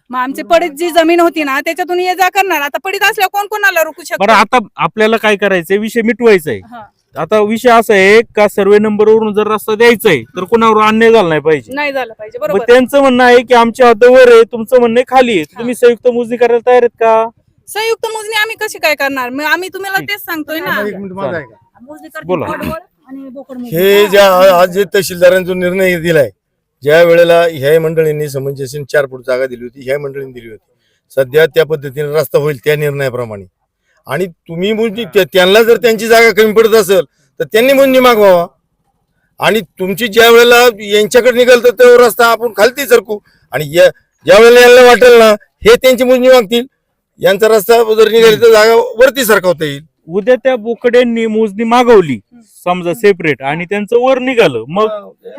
मग आमची पडीत जी जमीन होती ना त्याच्यातून ये जा करणार. आता पडीत असल्यावर कोण कोणाला रोखू बरं, शकतो? आता आपल्याला काय करायचंय? विषय मिटवायचा आहे. हा. आता विषय असा आहे का सर्वे नंबर वरून जर रस्ता द्यायचा आहे तर कोणावर अन्याय झाला नाही पाहिजे. नाही झालं पाहिजे. मग बरोबर. त्यांचं म्हणणं आहे की आमच्या हद्दीवर आहे, तुमचं म्हणणं आहे खाली आहे. तुम्ही संयुक्त मोजणी करायला तयार आहेत का? संयुक्त मोजणी आम्ही कशी काय करणार? मग आम्ही तुम्हाला तेच सांगतोय ना. मोजणी करते बोला. पडवळ आणि बोकड मोजणी. हे ज्या आज जे तहसीलदारांनी जो निर्णय दिलाय, ज्या वेळेला ह्या मंडळींनी समंजस 4 फूट जागा दिली होती, ह्या मंडळींनी दिली होती. सध्या त्या पद्धतीने रस्ता होईल त्या निर्णयाप्रमाणे. आणि तुम्ही मोजणी त्यांना जर त्यांची जागा कमी पडत असेल तर त्यांनी मोजणी मागवावा. आणि तुमची ज्या वेळेला यांच्याकडे निघाल तर तो रस्ता आपण खालती सरकू. आणि ज्या वेळेला यांना वाटेल ना हे त्यांची मोजणी मागतील, यांचा रस्ता जर निघाली तर जागा वरती सरकवता येईल. उद्या त्या बोकड्यांनी मोजणी मागवली समजा सेपरेट आणि त्यांचं वर निघालं, मग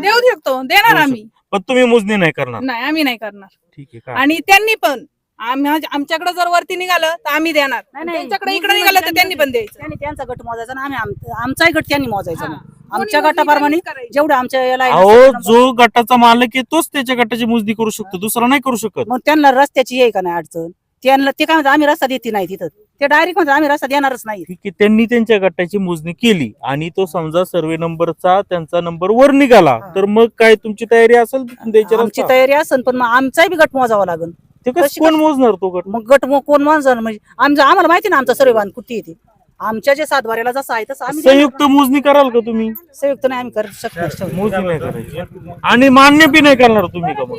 देऊ शकतो. देणार आम्ही. पण तुम्ही मोजणी नाही करणार? नाही आम्ही नाही करणार. ठीक आहे का? आणि त्यांनी पण आमच्याकडे जर वरती निघालं तर आम्ही देणार. त्यांच्याकडे इकडे निघालं तर त्यांनी पण द्यायचं. त्यांनी त्यांचा गट मोजायचा आणि आम्ही आमचाही गट त्यांनी मोजायचा. हा. आमच्या कोणी गटाप्रमाणे मोजणी करायची. जेवढे आमच्या याला आहे ना, अहो, सगळं जो गटाचा मालक आहे तोच त्याच्या गटाची मोजणी करू शकतो, दुसरा नाही करू शकत. मग त्यांना रस्त्याची आहे का नाही अडचण? त्यांना ते काय म्हणतात आम्ही रस्ता देते नाही तिथं. ते डायरेक्ट म्हणतात आम्ही रस्ता देणारच नाही. ठीक आहे, त्यांनी त्यांच्या गटाची मोजणी केली आणि तो समजा सर्वे नंबरचा त्यांचा नंबर वर निघाला तर मग काय तुमची तयारी असेल द्यायची आमची रस्ता? तयारी असेल पण मग आमचाही बी गट मोजावा लागेल. ते कसं कोण मोजणार तो गट? मग गट कोण मोजणार? म्हणजे आम्हाला माहिती ना आमचा सर्वे बांध कुठे येते. आमच्या जे 7 वाऱ्याला जसं आहे तसं आम्ही संयुक्त मोजणी कराल का तुम्ही? संयुक्त नाही आम्ही करू शकतो. मोजणी नाही करायची आणि मान्य बी नाही करणार तुम्ही का? मग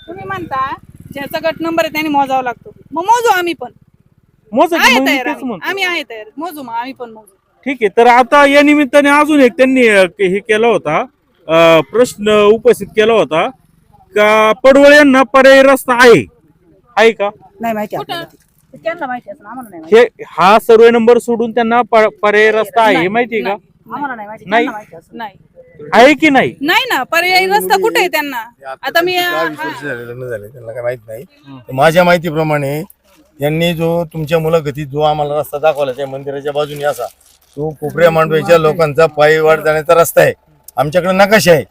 तुम्ही म्हणता ज्याचा गट नंबर आहे त्याने मोजावा लागतो. मग मोजू आम्ही पण. मोजा की, आहे मग मी तयार तेच आम्ही. म्हणतो. आम्ही आहे तयार. मोजू मग आम्ही पण मोजू. ठीक आहे, तर आता या निमित्ताने अजून एक त्यांनी हे केला होता, प्रश्न उपस्थित केला होता का पडवळ यांना पर्यायी रस्ता आहे का? नाही माहिती कुठं? आपल्याला ते. त्यांना माहिती असं आम्हाला नाही माहिती. हे हा सर्वे नंबर सोडून त्यांना पर्यायी रस्ता आहे माहितीये का? आम्हाला नाही माहिती. नाही. त्यांना माहिती असं. नाही आहे की नाही? नाही ना. पर्यायी रस्ता कुठे आहे त्यांना? आता मी 20 वर्ष झाले लग्न झाले, त्यांना काय माहित नाही. तर माझ्या माहितीप्रमाणे यांनी जो तुमच्या मुलाखतीत जो आम्हाला रस्ता दाखवला त्या मंदिराच्या बाजूने असा तो कोपऱ्या मांडव्याच्या लोकांचा पायी वाट जाण्याचा रस्ता आहे. आमच्याकडे नकाशा आहे,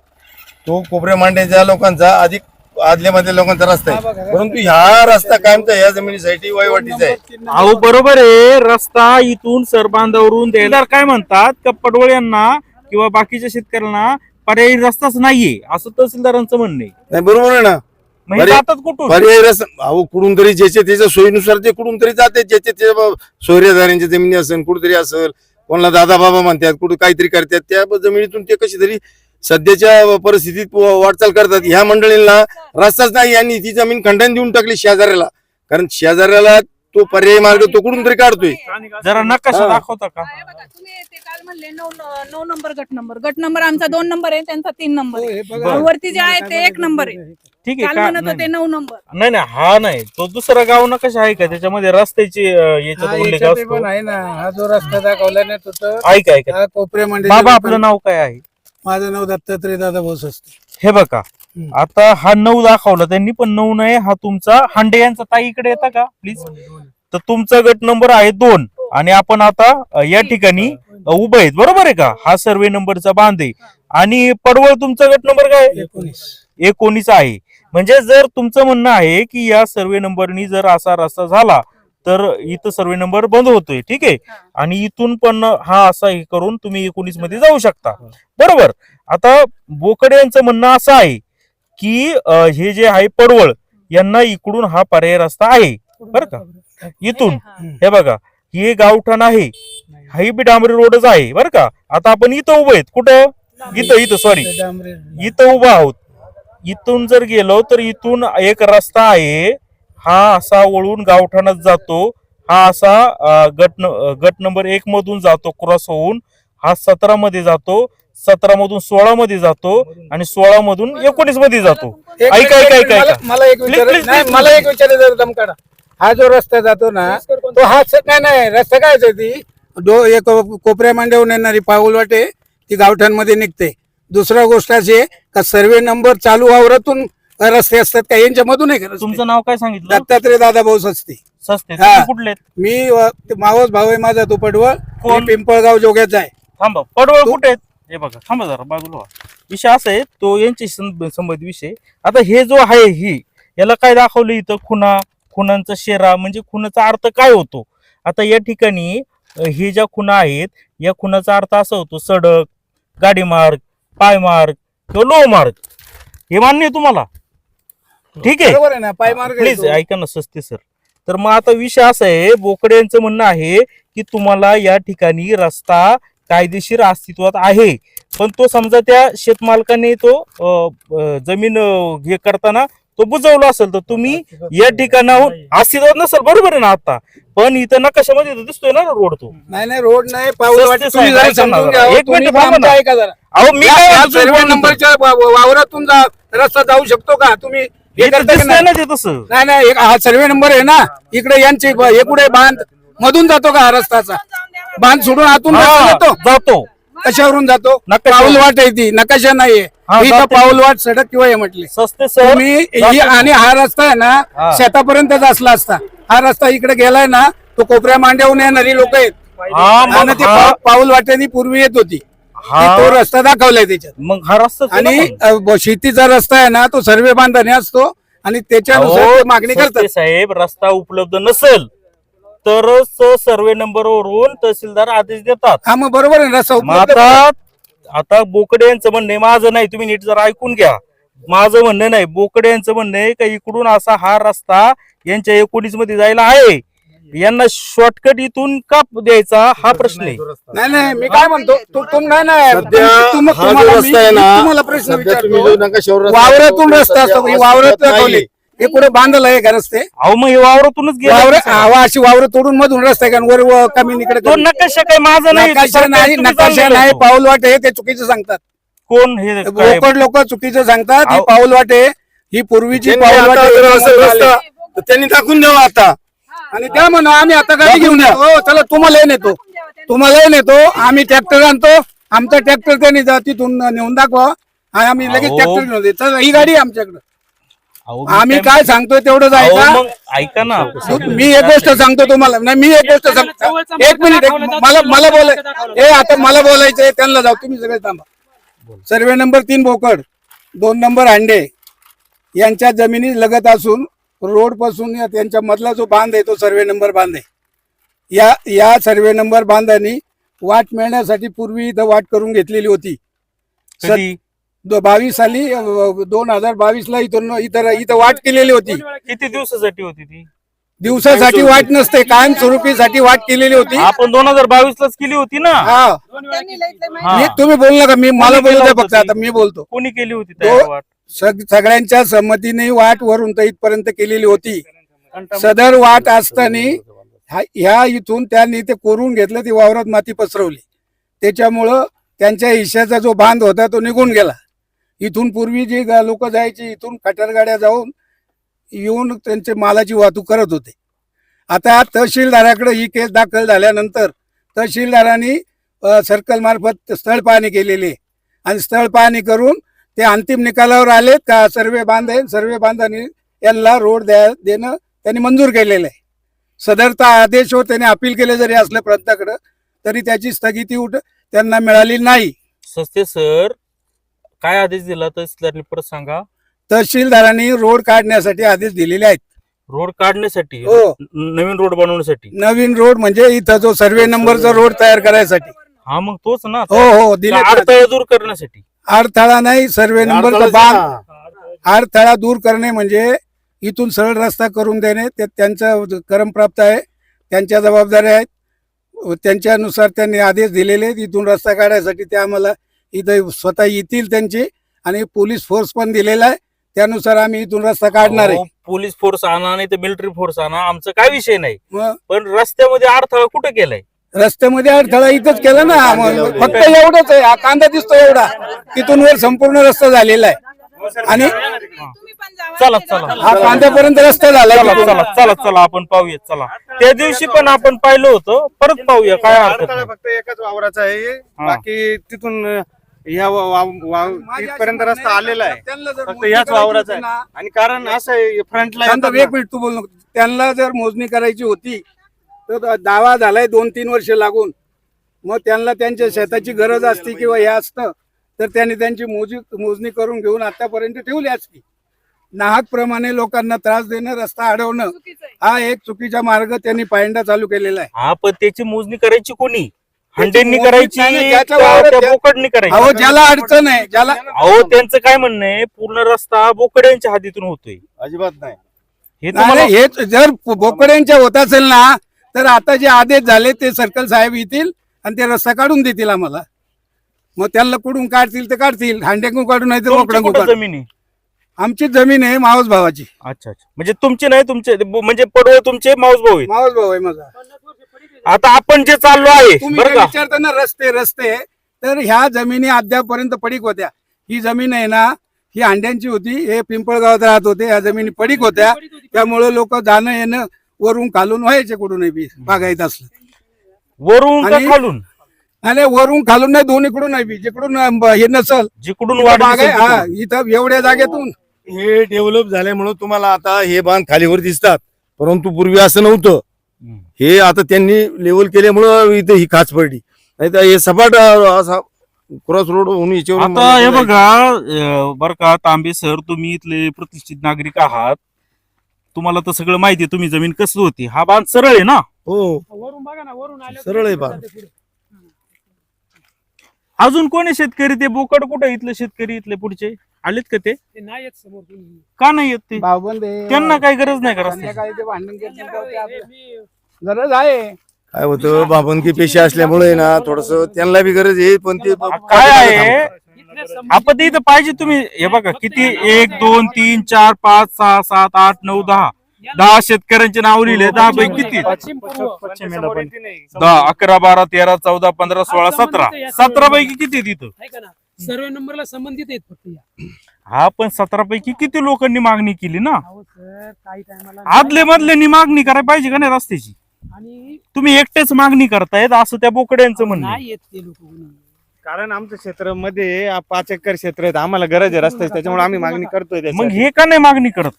तो कोपऱ्या मांडव्याच्या लोकांचा अधिक आदल्यामधल्या लोकांचा रस्ता आहे. परंतु ह्या रस्ता कायमचा या जमिनीसाठी वहिवाटीचा आहे. अहो बरोबर आहे, रस्ता इथून सरबांधावरून द्यायला काय म्हणतात का पडवळ यांना किंवा बाकीच्या शेतकऱ्यांना पर्यायी रस्ताच नाहीये असं तहसीलदारांचं म्हणणं आहे. नाही बरोबर आहे ना, मग हे जातात कुठून? पर्यायी रस्ता अहो कुठून तरी ज्याच्या त्याच्या सोयीनुसार ते कुठून तरी जाते, ज्याच्या त्याच्या सोयरेदारांच्या जमिनी असेल कुठेतरी असेल, कोणाला दादा बाबा म्हणतात, कुठे काहीतरी करतात, त्या जमिनीतून ते कशी तरी सध्याच्या परिस्थितीत वाटचाल करतात. ह्या मंडळींना रस्ताच नाही, यांनी ती जमीन खंडन देऊन टाकली शेजाऱ्याला, कारण शेजाऱ्याला तो पर्यायी मार्ग तो कुठून तरी काढतोय. जरा नकाशा दाखवता का? हे बघा, तुम्ही ते काल म्हणले 9 नंबर गट नंबर आमचा 2 नंबर आहे, त्यांचा 3 नंबर आहे, आणि वरती जे आहे ते 1 नंबर आहे. ठीक काल आहे म्हणत होते 9 नंबर. नाही नाही हा नाही, तो दुसरा गाव नकाशा आहे का त्याच्यामध्ये रस्त्याची याच्यात उल्लेख असतो? आहे ना, हा जो रस्ता दाखवला ना तो ऐका ऐका कोपऱ्या बाबा आपलं नाव काय आहे? माझं नाव दत्तात्रय दादा बोस असते. हे बघा आता हा 9 दाखवला त्यांनी, पण 9 नाही, हा तुमचा हांडे यांचा. ताई इकडे येता का प्लीज? तर तुमचा गट नंबर आहे 2 आणि आपण आता या ठिकाणी उभे आहेत, बरोबर आहे का? हा सर्वे नंबरचा बांध आहे आणि पडवळ तुमचा गट नंबर काय? 19 आहे. म्हणजे जर तुमचं म्हणणं आहे की या सर्वे नंबरनी जर असा रस्ता झाला तर इथं सर्वे नंबर बंद होतोय, ठीक आहे, आणि इथून पण हा असा हे करून तुम्ही 19 मध्ये जाऊ शकता, बरोबर. आता बोकडे यांचं म्हणणं असं आहे की हे जे आहे पडवळ यांना इकडून हा पर्याय रस्ता आहे, बरं का? इथून हे बघा हे गावठाण आहे, हाही बी डांबरी रोडच आहे, बरं का? आता आपण इथं उभं आहेत, कुठं? इथं सॉरी इथं उभं आहोत. इथून जर गेलो तर इथून एक रस्ता आहे, हा असा वळून गावठाणात जातो, हा असा गट नंबर 1 मधून जातो, क्रॉस होऊन हा 17 मध्ये जातो, 17 मधून 16 मध्ये जातो आणि 16 मधून 19 मध्ये जातो. ऐका ऐका ऐका ऐका, मला एक विचारायचं दम काढा. हा जो रस्ता जातो ना तो हा नाही रस्ता काय ती एक कोपऱ्या मांड्यावरून येणारी पाऊल वाटे ती गावठाणमध्ये निघते. दुसरा गोष्ट अशी आहे का सर्वे नंबर चालू वावरातून रस्ते असतात का यांच्या मधून आहे का? तुमचं नाव काय सांगितलं? दत्तात्रय दादा भाऊ सस्ते. सस्ते. हा. तुम्ही कुठले आहेत? मी मावस भाऊ आहे माझा, तो पडवळ. कोण? पिंपळगाव जोग्याचा आहे. थांबा, पडवळ कुठे आहेत? हे बघा, थांबा जरा बाजूला व्हा. विषय असा आहे तो यांची संबंधित विषय. आता हे जो आहे ही याला काय दाखवलं इथं? खुणांचा शेरा, म्हणजे खुनाचा अर्थ काय होतो? आता या ठिकाणी हे ज्या खुणा आहेत या खुनाचा अर्थ असा होतो सडक, गाडी मार्ग, पाय मार्ग किंवा लोह मार्ग. हे मान्य आहे तुम्हाला? ठीक आहे, बरोबर आहे ना, पायमार्ग आहे प्लीज तो. ऐका ना सस्ते सर. तर मग आता विषय असा आहे, बोकडे यांचं म्हणणं आहे की तुम्हाला या ठिकाणी रस्ता कायदेशीर अस्तित्वात आहे, पण तो समजा त्या शेतमालकाने तो जमीन हे करताना तो बुजवला असेल तर तुम्ही या ठिकाणाहून अस्तित्वात नसेल, बरोबर आहे ना? आता पण इथं नकाशामध्ये दिसतोय ना रोड तो. नाही रोड नाही, पाऊल वाटे. सस्ते तुम्ही साहेब, जरा ऐका ना समजून जरा. घ्या. एक मिनिट तुम्ही थांबा ना. आमचं ऐका जरा. अहो मी काय म्हणतोय सर्वे बोलतो? नंबरच्या वावरातून रस्ता जाऊ शकतो का तुम्ही? हे इथं करता की दिसतंय नाही? ना ते तसं. नाही हा सर्वे नंबर आहे ना, इकडे यांचे हे कुठे बांध मधून जातो का हा रस्ताचा? बांध सोडून आतून रस्ता हा, जातो. जातो. कशावरून जातो? नकाशा. पाऊल वाट आहे ती, नकाशा नाहीये. हा, इथं जाते. पाऊल वाट सडक किंवा हे म्हटले सस्ते सर. तुम्ही आणि हा रस्ता आहे ना हा. शेतापर्यंतच असला असता. हा रस्ता इकडे गेलाय ना, तो कोपऱ्या मांड्याहून येणारी लोक आहेत हा, आणि मग ती हा- पाऊल वाटेनी पूर्वी येत होती. हा. ती तो रस्ता दाखवलाय त्याच्यात. मग हा रस्ता आणि शेतीचा रस्ता आहे ना, तो सर्वे बांधणे असतो आणि त्याच्यानुसार ते मागणी करतात. साहेब रस्ता उपलब्ध नसेल तरच सर्वे नंबरवरून तहसीलदार आदेश देतात. हा मग बरोबर आहे, रस्ता मग उपलब्ध आता बोकडे यांचं म्हणणं आहे, माझं नाही, तुम्ही नीट जरा ऐकून घ्या. माझं म्हणणं नाही, बोकडे यांचं म्हणणं आहे का इकडून असा हा रस्ता यांच्या 19 मध्ये जायला आहे, यांना शॉर्टकट इथून का द्यायचा हा प्रश्न आहे. नाही मी काय म्हणतो नाही सध्या हा जो रस्ता आहे ना, तुम्हाला प्रश्न सध्या तुम्ही विचारतो. जो नकाशावर रस्ता वावरातून दाखवला, रस्ता असतो, सध्या वावरात अस्तित्वात दाखवले. नाहीये. हे कुठे बांधलं आहे का रस्ते? अहो मग हे वावरातूनच वावर गेलं. अशी वावर तोडून मधून रस्ता आहे का? वर कमी इकडे तो नकाशा काय माझा नाही, तो नकाशा नाही, तुम्ही नकाशा चाललेलं नाही, होतो. पाऊल वाटे ते चुकीचं सांगतात. कोण हे काय? बोकड लोक चुकीचं सांगतात. ही अहो. पाऊल वाटे ही पूर्वीची त्यांनी पाऊल आता जर असेल वाटे रस्ता तर त्यांनी दाखवून द्यावा आता. आणि त्या म्हणा आम्ही आता गाडी घेऊन येतो. हो, चला तुम्हालाही नेतो आम्ही ट्रॅक्टर आणतो. आमचा ट्रॅक्टर त्यांनी तिथून नेऊन दाखवा आणि आम्ही लगेच अहो. ट्रॅक्टर घेऊन देतो. चला ही गाडी आहे आमच्याकडे. अहो, आम्ही काय सांगतो तेवढंच अहो, ऐका. मग ऐका ना. मी एक गोष्ट सांगतो तुम्हाला. नाही, मी एक गोष्ट सांगतो. एक मिनिट, मला बोलाय आता मला बोलायचंय. त्यांना जाऊ, तुम्ही सगळे थांबा. सर्वे नंबर 3 बोकड, 2 नंबर हांडे यांच्या जमिनी लगत असून रोड पासून त्यांच्या मधला जो बांध आहे तो सर्वे नंबर बांध आहे. या सर्वे नंबर बांधानी वाट मिळण्यासाठी पूर्वी इथं वाट करून घेतलेली होती. कधी? 22 साली 2022 ला इथं वाट केलेली होती. किती दिवसासाठी होती ती? दिवसासाठी वाट नसते, कायम स्वरूपीसाठी वाट केलेली होती. आपण 2022 लाच केली होती ना. हा, हा. तुम्ही बोल नका, मला बोलू द्या केलं फक्त. होतं आता मी बोलतो. कोणी केली होती त्या वाट? सगळ्यांच्या संमतीने वाट वरून तर इथपर्यंत केलेली होती. सदर वाट असताना ह्या इथून त्यांनी ते कोरून घेतलं, ती वावरात माती पसरवली. त्याच्यामुळं त्यांच्या हिश्श्याचा जो बांध होता तो निघून गेला. इथून पूर्वी जी लोक जायची, इथून कटर गाड्या जाऊन येऊन त्यांचे मालाची वाहतूक करत होते. आता तहसीलदाराकडे ही केस दाखल झाल्यानंतर तहसीलदारांनी सर्कल मार्फत स्थळ पाहणी केलेली आहे आणि स्थळ पाहणी करून ते अंतिम निकालावर आले का सर्वे बांध आहे. सर्वे बांधाने यांना रोड देणं त्यांनी मंजूर केलेलं आहे. सदरचा आदेशवर त्यांनी अपील केले जरी असलं प्रांताकडं, तरी त्याची स्थगिती त्यांना मिळाली नाही. सस्ते सर, काय आदेश दिला तहसीलदारांनी परत सांगा. तहसीलदारांनी रोड काढण्यासाठी आदेश दिलेले आहेत. रोड काढण्यासाठी? हो, नवीन रोड बनवण्यासाठी? नवीन रोड म्हणजे इथं जो सर्वे नंबरचा रोड तयार करायसाठी. हा, मग तोच ना. हो हो, दिले. अडथळा दूर करण्यासाठी? अडथळा नाही, सर्वे नंबरचा बांध. अडथळा दूर करणे म्हणजे इथून सरळ रस्ता करून देणे, ते त्यांचं क्रमप्राप्त आहे, त्यांच्या जबाबदाऱ्या आहेत. त्यांच्यानुसार त्यांनी आदेश दिलेले आहेत. इथून रस्ता काढायसाठी ते आम्हाला इथं स्वतः येतील त्यांचे, आणि पोलीस फोर्स पण दिलेला आहे. त्यानुसार आम्ही इथून रस्ता काढणार आहे. अहो, पोलीस फोर्स आणा नाही तर मिलिटरी फोर्स आणा, आमचा काय विषय नाही. मग पण रस्त्यामध्ये अडथळा कुठे केलाय? रस्त्यामध्ये अडथळा इथंच केला ना. फक्त एवढंच आहे, हा कांदा दिसतो एवढा, तिथून वर संपूर्ण रस्ता झालेला आहे. आणि चला चला, हा कांद्यापर्यंत रस्ता झाला. चला चला चला, आपण पाहूया. चला, त्या दिवशी पण आपण पाहिलं होतं, परत पाहूया. काय हरकत नाही. फक्त एकाच वावराचा आहे, बाकी तिथून इथपर्यंत रस्ता आलेला आहे, फक्त याच वावराचा आहे. आणि कारण असं आहे, फ्रंटला एक मिनिट, तू बोल नको. त्यांना जर मोजणी करायची होती तर दावा झालाय 2-3 वर्ष लागून. मग त्यांना त्यांच्या शेताची गरज असती किंवा हे असतं तर त्यांनी त्यांची मोजणी करून घेऊन आतापर्यंत ठेवली असती. नाहक प्रमाणे लोकांना त्रास देणं, रस्ता अडवणं हा एक चुकीचा मार्ग त्यांनी पायंडा चालू केलेला आहे. हा, पण त्याची मोजणी करायची कोणी? हंडेंनी मोजणी करायची नाही, का त्या बोकडनी करायची? अहो, ज्याला अडचण आहे, ज्याला अहो, त्यांचं काय म्हणणं आहे, पूर्ण रस्ता बोकड्यांच्या हातीतून होतोय. अजिबात नाही. हे तुम्हाला नाही, हे जर बोकड्यांच्या होत असेल ना, तर आता जे आदेश झाले ते सर्कल साहेब येतील आणि ते रस्ता काढून देतील आम्हाला. मग त्यांना कुठून काढतील ते काढतील, हांड्याकडून काढून नाही तर तुमची बोकडांकडून कुठं काढून. जमीन आहे? आमची जमीन आहे मावस भावाची. अच्छा अच्छा, म्हणजे तुमची नाही, तुमचे म्हणजे पडवळ तुमचे माऊस भाऊ आहेत. मावस भाऊ आहे माझा. आता आपण जे चाललो आहे तुम्ही बरं जे का, विचारताना रस्ते तर ह्या जमिनी अद्यापर्यंत पडीक होत्या. ही जमीन आहे ना, ही अंड्यांची होती. हे पिंपळगावात राहत होते, ह्या जमिनी पडीक होत्या. त्यामुळे लोक जाणं येणं वरून खालून व्हायचे कुठूनही बी बागायत असलं. वरून का आणि- खालून? आणि वरून खालून नाही, दोन्हीकडून नाही बी. जिकडून हे नसल जिकडून तिथं वाढ बाग आहे. दिसेल हा, तिकडून. इथं एवढ्या जागेतून हे डेव्हलप झाल्यामुळे तुम्हाला आता हे बांध खालीवर दिसतात, परंतु पूर्वी असं नव्हतं. हे आता त्यांनी लेवल केल्यामुळं इथे ही खाच पडली, नाही तर हे सपाट असा क्रॉस रोड होऊन याच्यावर आता हे बघा, बर का तांबे सर, तुम्ही इथले प्रतिष्ठित नागरिक आहात, तुम्हाला तर सगळं माहिती आहे, तुम्ही जमीन कसं होती. हा बांध सरळ आहे ना? हो, सरळ आहे बांध. अजून कोणी शेतकरी, ते बोकड कुठे इथले शेतकरी, इथले पुढचे आलेत का? ते का नाही येत? ते भावबंद आहे. त्यांना काही गरज नाही का रस्त्याची? संध्याकाळी ते भांडण करतील तेव्हा ते आपलं- गरज आहे. काय होतं, बाबनकी पेशा असल्यामुळे ना थोडस त्यांना बी गरज आहे, पण ते काय आहे, आपण इथं पाहिजे. तुम्ही हे बघा, किती 1 2 3 4 5 6 7 8 9 10 शेतकऱ्यांचे नाव लिहिले. 10 पैकी किती? 10 11 12 13 14 15 16 17 पैकी किती तिथं? सर्वे नंबरला संबंधित आहेत फक्त या. हा, पण 17 पैकी किती लोकांनी मागणी केली ना? अहो सर, काही टायमाला आदले मधल्यांनी मागणी करायला पाहिजे का नाही रस्त्याची? आणि तुम्ही एकटेच मागणी करतायत असं त्या बोकड्यांचं म्हणणं आहे. नाही येत ते लोक. कारण आमच्या क्षेत्रामध्ये 5 एकर क्षेत्र आहेत, आम्हाला गरज आहे रस्त्याची, त्याच्यामुळे आम्ही मागणी करतोय मग त्यासाठी. हे का नाही मागणी करत?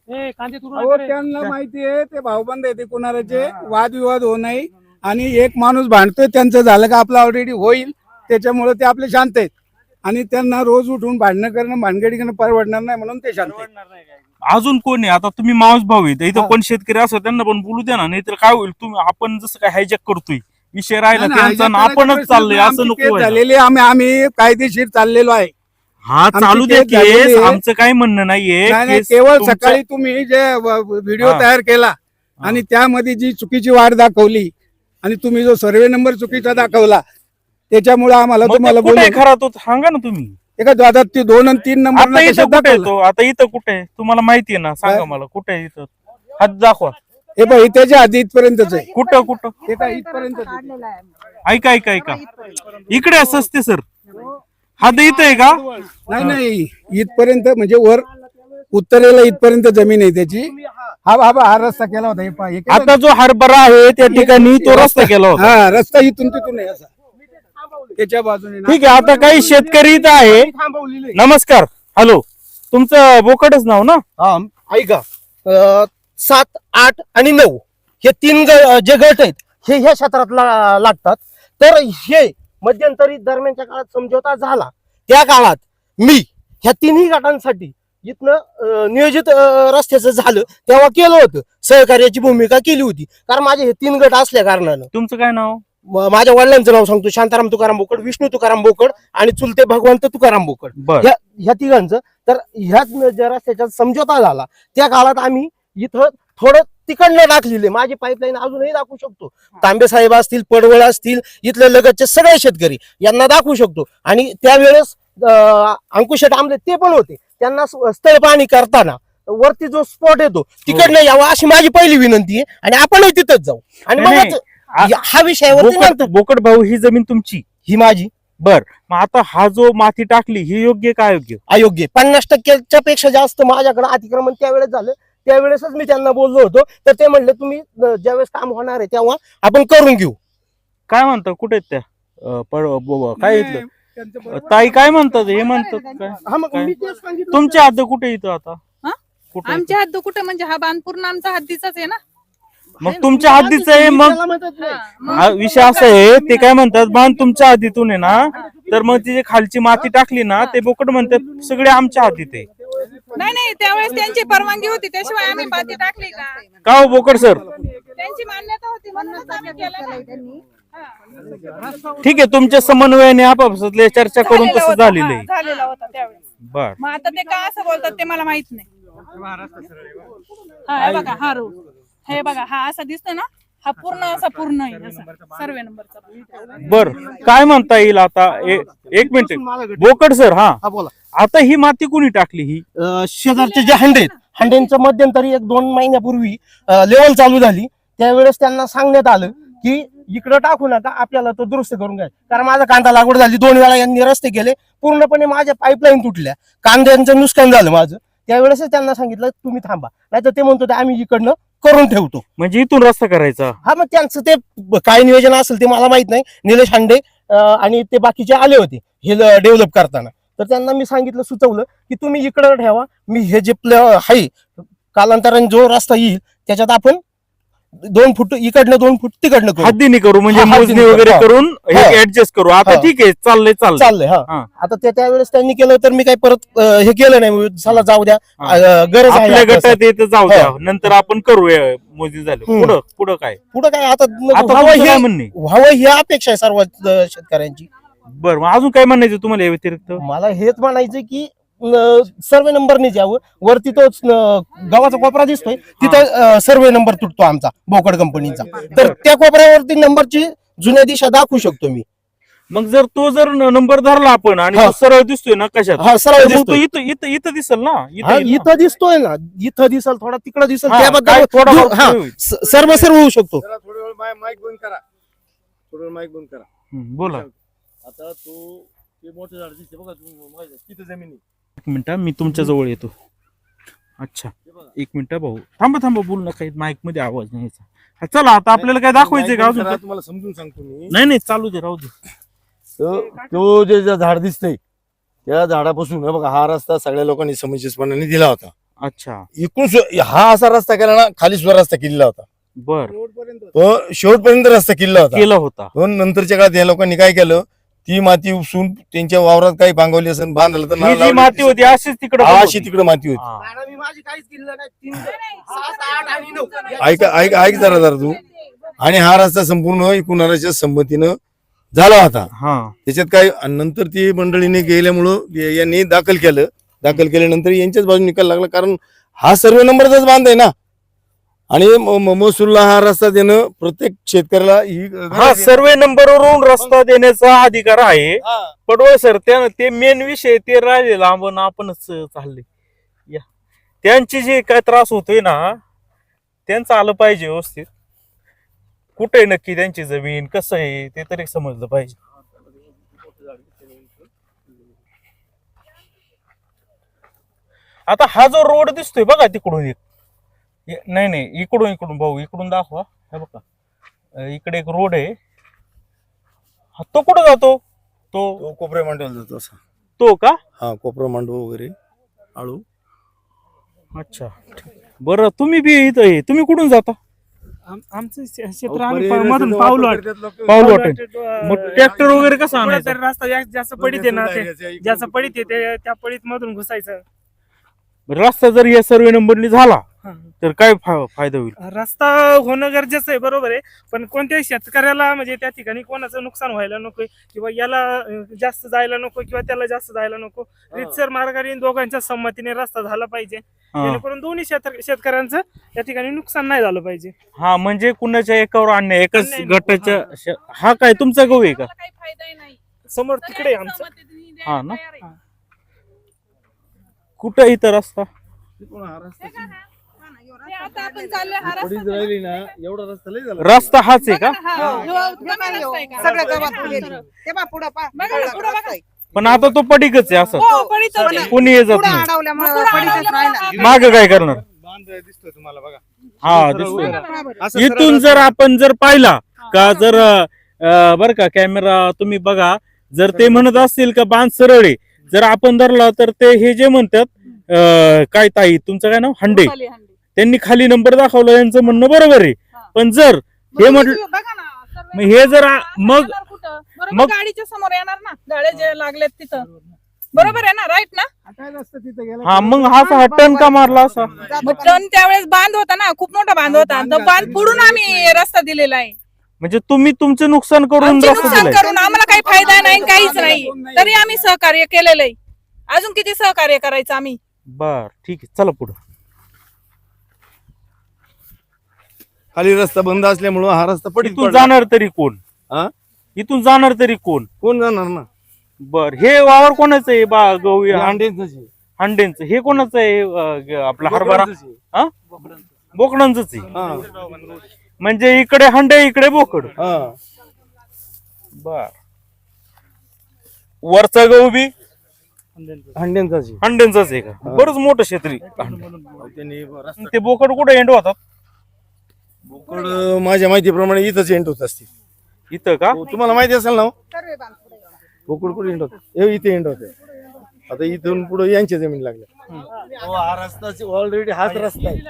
ए, कांदे तुडून अहो, आणले. त्यांना माहिती आहे ते भाऊबंद आहे, ते कोणाचे वादविवाद होऊ नये आणि एक माणूस भांडतोय त्यांचं झालं का आपलं ऑलरेडी होईल, त्याच्यामुळे ते आपले शांत आहेत आणि त्यांना रोज उठून भांडणं करणं भानगडी करणं परवडणार नाही म्हणून ते शांत आहेत. अजून कोण आहे? आता तुम्ही मावस भाऊ आहेत, इथं कोण शेतकरी असं त्यांना पण बोलू द्या ना, नाहीतर काय होईल? तुम्ही आपण जसं काय हायजॅक करतोय विषय राहिला नाही, त्यांचा आणि नाही, आपणच चाललोय असं आमची नको केस व्हायला. झालेली आहे, आम्ही कायदेशीर चाललेलो आहे. हा आमची चालू द्या केस झालेली केस, आहे. आमचं काही म्हणणं नाहीये. नाही, नाही, केस केवळ तुमच्या- सकाळी तुम्ही जे व्हिडिओ हा. तयार केला आणि त्यामध्ये जी चुकीची वाढ दाखवली आणि तुम्ही जो सर्वे नंबर चुकीचा दाखवला त्याच्यामुळे आम्हाला मग तुम्हाला ते कुठे आहे बोलू खरा तो सांगा ना तुम्ही. एका दादा ते 2 आणि 3 नंबर आता इथं कुठे आहे तो? आता इथं कुठे आहे? तुम्हाला माहिती आहे ना, सांगा काय? मला कुठे आहे इथं? हात दाखवा. हे बघ त्याच्या आधी इथपर्यंतच आहे. कुठं कुठं? हे काय इथपर्यंत ऐका ऐका ऐका, इकडे आहे सस्ते सर. हात इथं आहे का? नाही नाही इथपर्यंत म्हणजे वर उत्तरेला इथपर्यंत जमीन आहे त्याची. हा रस्ता केला होता. हे पहा, हे केला आता जो हरभरा आहे त्या ठिकाणी तो रस्ता केला होता. हा रस्ता इथून तिथून आहे असा त्याच्या बाजूने ना. ठीक आहे, आता काही शेतकरी इथं आहे. नमस्कार, हॅलो, तुमचं बोकडच नाव ना? ऐका 7, 8 आणि 9 हे 3 जे गट आहेत हे ह्या क्षेत्रात लागतात. तर हे मध्यंतरी दरम्यानच्या काळात समझोता झाला, त्या काळात मी ह्या 3ही गटांसाठी इथनं नियोजित रस्त्याचं झालं तेव्हा केलं होतं, सहकार्याची भूमिका केली होती. कारण माझे हे 3 गट असल्या कारणानं. तुमचं काय नाव? माझ्या वडिलांचं नाव सांगतो, शांताराम तुकाराम बोकड, विष्णू तुकाराम बोकड आणि चुलते भगवंत तुकाराम बोकड, बर, ह्या तिघांचं. तर ह्याच ज्या रस्त्याचा समझोता झाला त्या काळात आम्ही इथं थोडं तिकडनं टाकलेले. माझी पाईपलाईन अजूनही दाखवू शकतो. तांबे साहेब असतील, पडवळ असतील, इथले लगतचे सगळे शेतकरी यांना दाखवू शकतो. आणि त्यावेळेस अंकुश आमले ते पण होते. त्यांना स्थळ पाहणी करताना वरती जो स्पॉट येतो तिकडनं यावा अशी माझी पहिली विनंती आहे आणि आपणही तिथंच जाऊ. आणि नाही, मग हा विषयावरती नंतर बोकड भाऊ ही जमीन तुमची? ही माझी. बर, मग आता हा जो माती टाकली ही योग्य का अयोग्य? अयोग्य. 50% पेक्षा जास्त माझ्याकडे अतिक्रमण त्यावेळेस झालं. त्यावेळेसच मी त्यांना बोललो होतो, तर ते म्हणले तुम्ही ज्यावेळेस काम होणार आहे तेव्हा आपण करून घेऊ. काय म्हणतात? कुठे आहेत त्या? काय इथलं ताई काय म्हणतात? हे म्हणतात काय? हा मग काय? मी तेच सांगितलं. तुमचे हद्द कुठे इथं आता? हा? कुठे आहे? आमच्या हद्द कुठं म्हणजे हा बांध पूर्ण आमचा हद्दीचाच आहे ना. मग तुमच्या हद्दीचं आहे. मग त्याला म्हणतात नाही. हा विषय असा आहे, ते काय म्हणतात बांध तुमच्या हद्दीतून आहे ना, तर मग ती जे खालची माती टाकली ना ते बोकड म्हणतात सगळे आमच्या हद्दीत आहे. नाही नाही, त्यावेळेस त्यांची परवानगी होती, त्याशिवाय आम्ही माती टाकली का? का हो बोकड सर? त्यांची मान्यता होती म्हणूनच आम्ही केलं ना. ठीक आहे, तुमच्या समन्वयाने आपापसातले चर्चा करून झालेला तसं होता, झालेलं आहे. झालेला होता त्यावेळेस. बर, मग आता ते का असं बोलतात ते मला माहित नाही. हा हे बघा, हा रोड हे बघा, हा असा दिसतो ना, हा पूर्ण असा पूर्ण आहे सर्वे नंबरचा. बर, काय म्हणता येईल आता? एक मिनिट बोकड सर, हा हा बोला. आता ही माती कुणी टाकली? ही शेजारचे जे हंड्यांचं मध्यंतरी 1-2 महिन्यापूर्वी लेवल चालू झाली. त्यावेळेस त्यांना सांगण्यात आलं की इकडं टाकू नका, आपल्याला तो दुरुस्त करून घ्या. कारण माझा कांदा लागवड झाली, 2 वेळा यांनी रस्ते केले, पूर्णपणे माझ्या पाईपलाईन तुटल्या, कांद्यांचं नुकसान झालं माझं. त्यावेळेसच त्यांना सांगितलं तुम्ही थांबा, नाहीतर ते म्हणतो ते आम्ही इकडनं करून ठेवतो. म्हणजे इथून रस्ता करायचा? हा मग त्यांचं ते काय नियोजन असेल ते मला माहित नाही. निलेश हांडे आणि ते बाकीचे आले होते हे डेव्हलप करताना. तर त्यांना मी सांगितलं, सुचवलं की तुम्ही इकडं ठेवा, मी हे जे आहे कालांतराने जो रस्ता येईल त्याच्यात आपण 2 फूट इकडनं 2 फूट तिकडनं करू. हद्दीने करू, म्हणजे हा, हद्दीने मोजणी वगैरे करू. करून हे हा. ऍडजस्ट करू. आता हा. ठीक आहे, चाललंय. चाललंय. हा. हा आता त्यावेळेस त्यांनी केलं तर मी काही परत हे केलं नाही. चला जाऊ द्या, हा. गरज आहे आपल्या आपल्यासाठी. गटात येतं जाऊ द्या, हा. नंतर आपण करूया मोजणी झाली. हम्म. पुढं काय? पुढं काय आता आता व्हावं तुमचं काय हे म्हणणे? व्हावं ही अपेक्षा आहे सर्व शेतकऱ्यांची. बरं, मग अजून काय म्हणायचं तुम्हाला या व्यतिरिक्त? मला हेच म्हणायचं की सर्वे नंबरने द्यावं. वरती तो गावाचा कोपरा दिसतोय तिथं सर्वे नंबर तुटतो आमचा बोकड कंपनीचा. तर त्या कोपऱ्यावरती नंबरची जुन्या दिशा दाखवू शकतो मी. मग जर नंबर धरला आपण आणि हा. तो सरळ दिसतोय ना कशात, हा सरळ तर मग तो दिसतोय. इथं दिसल ना? हा, येईल ना? इथं दिसतोय ना, इथं दिसल, थोडा तिकडं दिसल, हा, त्याबद्दल काय थोडंफार हा, होईल. सर्व होऊ शकतो. थोडा वेळ माईक बंद करा, थोडा वेळ माईक बंद करा. बोला. आता तो ते मोठं झाड दिसते बघा, किती जमीन आहे. एक मिनिट, मी तुमच्या जवळ येतो. अच्छा, एक मिनिट भाऊ, थांबा बोलू नका, माईक मध्ये आवाज नाही यायचा. चला, आता आपल्याला काय दाखवायचंय का अजून? तुम्हाला समजून सांगतो मी. नाही चालू दे, राहू दे. तर तो जे झाड दिसतंय त्या झाडापासून हे बघा हा रस्ता सगळ्या लोकांनी समंजसपणाने दिला होता. अच्छा हा असा रस्ता केला ना, खाली सुद्धा रस्ता केलेला होता, बर तो शेवटपर्यंत रस्ता केला होता. केला होता. पण नंतरच्या काळात या लोकांनी काय केलं, ती माती उपसून त्यांच्या वावरात काही बांगवली असेल, बांधलं तर ही नारळ जी लावली माती होती अशीच तिकडे अशी तिकडे माती होती. मॅडम, मी माझी काहीच केलं नाही. 3, 6, 8 आणि 9 ऐक जरा तू. आणि हा रस्ता संपूर्ण एकूणाच्या संमतीनं झाला होता. हा त्याच्यात काय आणि नंतर ती मंडळीने गेल्यामुळं यांनी दाखल केल्यानंतर यांच्याच बाजूने निकाल लागला, कारण हा सर्वे नंबरचाच बांध आहे ना. आणि महसूलला हा रस्ता देणं प्रत्येक शेतकऱ्याला ही हा सर्वे नंबरवरून रस्ता देण्याचा अधिकार आहे. पडवळ सर ते मेन विषय ते राहिले लांबून आपणच चालले या त्यांची जे काय त्रास होतोय ना त्यांचं आलं पाहिजे व्यवस्थित. कुठे नक्की त्यांची जमीन कसं आहे ते तरी समजलं पाहिजे. आता हा जो रोड दिसतोय बघा तिकडून एक नाही इकडून भाऊ इकडून दाखवा. हे बघा इकडे एक रोड आहे. हा तो कुठं जातो? तो कोपऱ्या मांडवाला जातो असा. तो का? हा कोपरा मांडव वगैरे आळू. अच्छा बरं तुम्ही बी इथं आहे. तुम्ही कुठून जाता? आमचं क्षेत्र आम्ही मधून पावलो मग ट्रॅक्टर वगैरे कसं आणायचं? रस्ता ज्याचं पडीत आहे ना, ते ज्याचं पडीत आहे ते त्या पडीत मधून घुसायचं. रस्ता जर या सर्वे नंबरनी झाला तर काय फायदा होईल? रस्ता होणं गरजेचं आहे, बरोबर आहे. पण कोणत्याही शेतकऱ्याला म्हणजे त्या ठिकाणी कोणाचं नुकसान व्हायला नको, किंवा याला जास्त जायला नको किंवा त्याला जास्त जायला नको. रीतसर मार्गाने दोघांच्या संमतीने रस्ता झाला पाहिजे, जेणेकरून दोन्ही शेतकऱ्यांचं त्या ठिकाणी नुकसान नाही झालं पाहिजे. हा म्हणजे कुणाच्या एकावर अन्याय एकाच गटाच्या. हा काय तुमचा गहू आहे का? काही फायदा नाही. समोर तिकडे आहे आमचं. हा ना. कुठं इथं रस्ता? रस्ता हाच आहे का? पण आता तो पडीकच आहे असं कोणी येत नाही. माग काय करणार? दिसतोय तुम्हाला बघा. हा दिसतोय. इथून जर आपण जर पाहिला का जर बर का कॅमेरा तुम्ही बघा, जर ते म्हणत असतील का बांध सरळ आहे, जर आपण धरला तर ते हे जे म्हणतात काय ताई तुमचं काय नाव हंडे, त्यांनी खाली नंबर दाखवला यांचं म्हणणं बरोबर आहे. पण जर हे म्हटलं हे जर मग गाडीच्या समोर येणार ना, गाड्या जे लागलेत तिथं, बरोबर आहे ना, राईट ना. हा मग हा टन का मारला असा? टन त्यावेळेस बांध होता ना, खूप मोठा बांध होता. तो बांध फोडून आम्ही रस्ता दिलेला आहे. म्हणजे तुम्ही तुमचं नुकसान करून रस्ता दिलाय. करून आम्हाला काही फायदा नाही, काहीच नाही, तरी आम्ही सहकार्य केलेलं आहे. अजून किती सहकार्य करायचं आम्ही? बर ठीक आहे, चला पुढे. खाली रस्ता बंद असल्यामुळं हा रस्ता पडीत इथून पडला. जाणार तरी कोण? हा? इथून जाणार तरी कोण? कोण जाणार ना? बर हे वावर कोणाचं आहे? बा गहू अंड्यांचंच आहे. हांडेंचं. हे कोणाचं आहे? आपला हरभरा हा बोकडांचंच आहे. हा. म्हणजे इकडे हंडे इकडे बोकड. हा. बर वरचा गहू बी अंड्यांचाच आहे. हंड्यांचाच आहे का? बरंच मोठं क्षेत्री. त्यांनी रस्ता ते बोकड कुठे एंड होतात? बोकड माझ्या माहितीप्रमाणे इथंच एंड होत असतील. इथं का? तुम्हाला माहिती असेल ना बोकड कुठे एंड होत? इथे एंड होते. आता इथून पुढे यांच्या जमीन लागल्या. हा रस्ता ऑलरेडी हाच रस्ता आहे.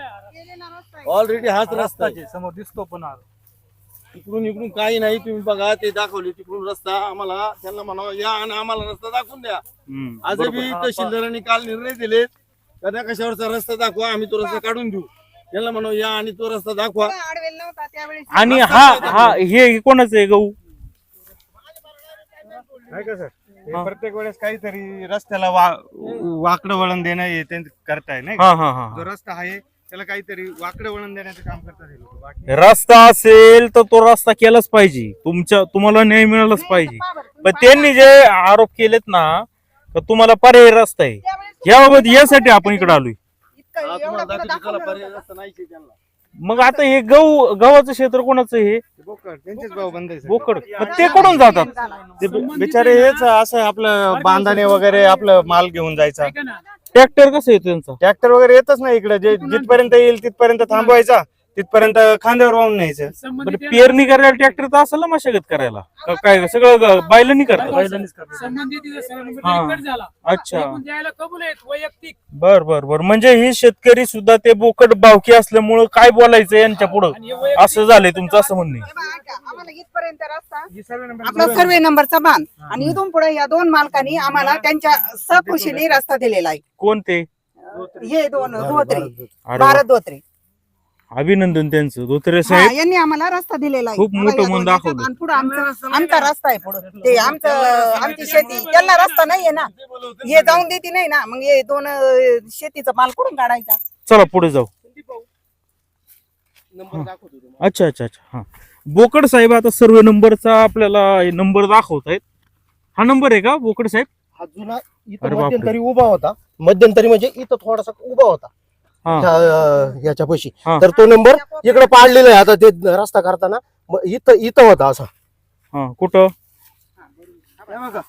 ऑलरेडी हाच रस्ता आहे. समोर दिसतो पण इकडून काही नाही. तुम्ही बघा ते दाखवले तिकडून रस्ता. आम्हाला त्यांना म्हणावं या आणि आम्हाला रस्ता दाखवून द्या. आजही तहसीलदारांनी काल निर्णय दिले त्या कशावरचा रस्ता दाखवा, आम्ही तो रस्ता काढून देऊ. त्यांना म्हणावं या आणि तो रस्ता दाखवा. आणि हा हे कोणाचं आहे गहू? नाही का सर, हे प्रत्येक वेळेस काहीतरी रस्त्याला वाकडं वळण देणं हे ते करताय नाही का? जो रस्ता आहे त्याला काहीतरी वाकडं वळण देण्याचं काम करतात. रस्ता असेल तर तो रस्ता केलाच पाहिजे. तुम्हाला न्याय मिळालाच पाहिजे. पण त्यांनी जे आरोप केलेत ना तर तुम्हाला पर्याय रस्ता आहे, याबाबत यासाठी आपण इकडे आलोय. मग आता हे गव्हाचं क्षेत्र कोणाचं? हे त्यांचेच भाऊ बंद बोकड. ते कुठून जातात? ते बिचारे हेच असं आपलं बांधाने वगैरे आपलं माल घेऊन जायचा. ट्रॅक्टर कसं आहे त्यांचा? ट्रॅक्टर वगैरे येतच नाही इकडे. जिथपर्यंत येईल तिथपर्यंत थांबवायचा, तिथपर्यंत खांद्यावर वाहून न्यायचं. बरं, पेरणी करायला ट्रॅक्टर तर असेल ना मशागत करायला काय सगळं बैलांनी करतात? बैलांनीच करतात. अच्छा, बर बर बर. म्हणजे हे शेतकरी सुद्धा ते बोकड बावकी असल्यामुळं काय बोलायचं यांच्या पुढं असं झालंय तुमचं असं म्हणणे. आम्हाला इथपर्यंत रस्ता आपला सर्वे नंबरचा बांध आणि इथून पुढे या दोन मालकांनी आम्हाला त्यांच्या सकृशीने रस्ता दिलेला आहे. कोण ते? हे दोन धोत्रे, अरे वा. भारत धोत्रे अभिनंदन त्यांचं, धोत्रे हा, साहेब. यांनी आम्हाला रस्ता दिलेला आहे. खूप मोठं मन दाखवलं. आणि पुढं आमचा रस्ता आहे. पुढं ते आमची शेती, त्यांना रस्ता नाहीये ना, हे जाऊन देते नाही ना, मग हे दोन शेतीचा माल कुठून काढायचा? चला पुढे जाऊ. अच्छा अच्छा अच्छा. हा, बोकड साहेब आता सर्वे नंबरचा आपल्याला नंबर दाखवत आहेत. हा नंबर आहे का बोकड साहेब? हा जुना अरे इथं बापरे. मध्यंतरी उभा होता. मध्यंतरी म्हणजे इथं थोडासा उभा होता हा. याच्या पशी. हा. तर तो नंबर इकडे पाडलेला आहे. आता ते रस्ता करताना इथं होता असा. हा, कुठं? हे बघा,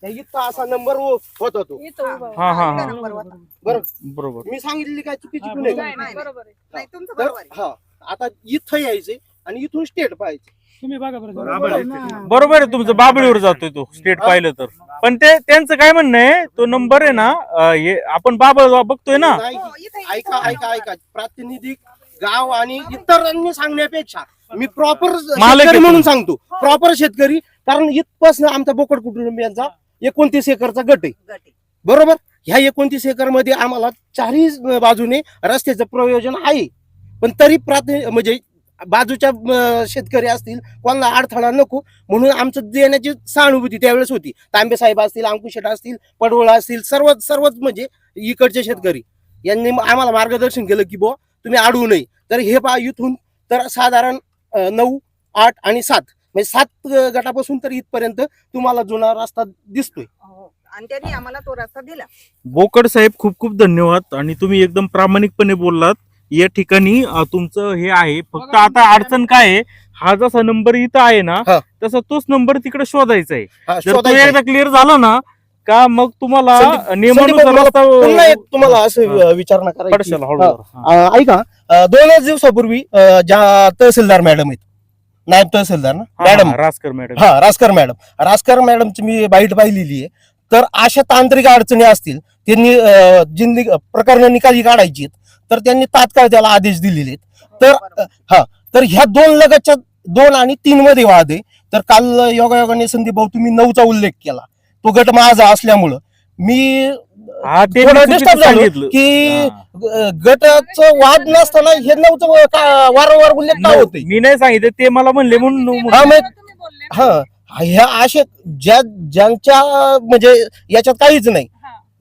इथं असा नंबर होता तो. हा हा हा, नंबर होता. बरोबर. मी सांगितलेली काय चुकीची कुणी नाही, नाही, बरोबर आहे. नाही, तुमचं तर बरोबर आहे. हा, आता इथं यायचे आणि इथून स्टेट पाहायचे. तुम्ही बघा बरं. बरोबर आहे तुमचं, बाबळीवर जातोय तो स्टेट पाहिलं तर. पण ते त्यांचं काय म्हणणं आहे, तो नंबर आहे ना, हे आपण बाबळ बघतोय ना. नाही, हो, इथं- ऐका ऐका ऐका, प्रातिनिधिक गाव आणि इतरांनी सांगण्यापेक्षा मी प्रॉपर शेतकरी आहे म्हणून तुम्ही. सांगतो. प्रॉपर शेतकरी, कारण इथपासून आमचा बोकड कुटुंबियांचा 29 एकरचा गट आहे. गट. बरोबर. ह्या 29 एकर मध्ये आम्हाला चारही बाजूने रस्त्याचं प्रयोजन आहे. पण तरी म्हणजे बाजूच्या शेतकरी असतील, कोणाला अडथळा नको म्हणून आमचं देण्याची सहानुभूती त्यावेळेस होती. तांबे साहेब असतील, अंकुशेट असतील, पडवळ असतील, सर्वच म्हणजे इकडचे शेतकरी यांनी आम्हाला मार्गदर्शन केलं की बुवा तुम्ही अडवू नये. तर हे पहा, इथून तर साधारण 9, 8 आणि 7 म्हणजे 7 गटापासून तर इथपर्यंत तुम्हाला जुना रस्ता दिसतोय. हो. आणि त्यांनी आम्हाला तो रस्ता दिला. बोकड साहेब खूप खूप धन्यवाद. आणि तुम्ही एकदम प्रामाणिकपणे बोललात. या ठिकाणी तुमचं हे आहे. फक्त आता अडचण काय आहे, हा जसा नंबर इथं आहे ना, हा. तसा तोच नंबर तिकडे शोधायचा आहे. हा, जर तो शोधायचं एकदा क्लिअर झाला ना का मग तुम्हाला नियमानुसार संदीप, रस्ता पुन्हा एक तुम्हाला असं विचारणा करायची. पडशाल हळूहळू. ऐका, 2 दिवसापूर्वी ज्या तहसीलदार मॅडम आहेत, नायब तहसीलदार ना मॅडम, रासकर मॅडम. हा, रासकर मॅडमची मी बाईट पाहिलेली आहे. तर अशा तांत्रिक अडचणी असतील, त्यांनी प्रकरण निकाली काढायची आहेत, तर त्यांनी तात्काळ त्याला आदेश दिलेले आहेत. तर ह्या 2 लगतच्या 2 आणि 3 मध्ये वाद आहे. तर काल योगायोगाने संदीप भाऊ तुम्ही 9चा उल्लेख केला. तो गट माझा असल्यामुळं मी हा, ते थोडं मी चुकीचं disturb झालो सांगितलं. की गटाचं वाद नसताना हे 9चं वारंवार उल्लेख का होते. मी नाही सांगितलं, ते मला म्हणले म्हणून. हा, मग तुम्ही बोलले. हा, ह्या असे ज्यांच्या म्हणजे याच्यात काहीच नाही.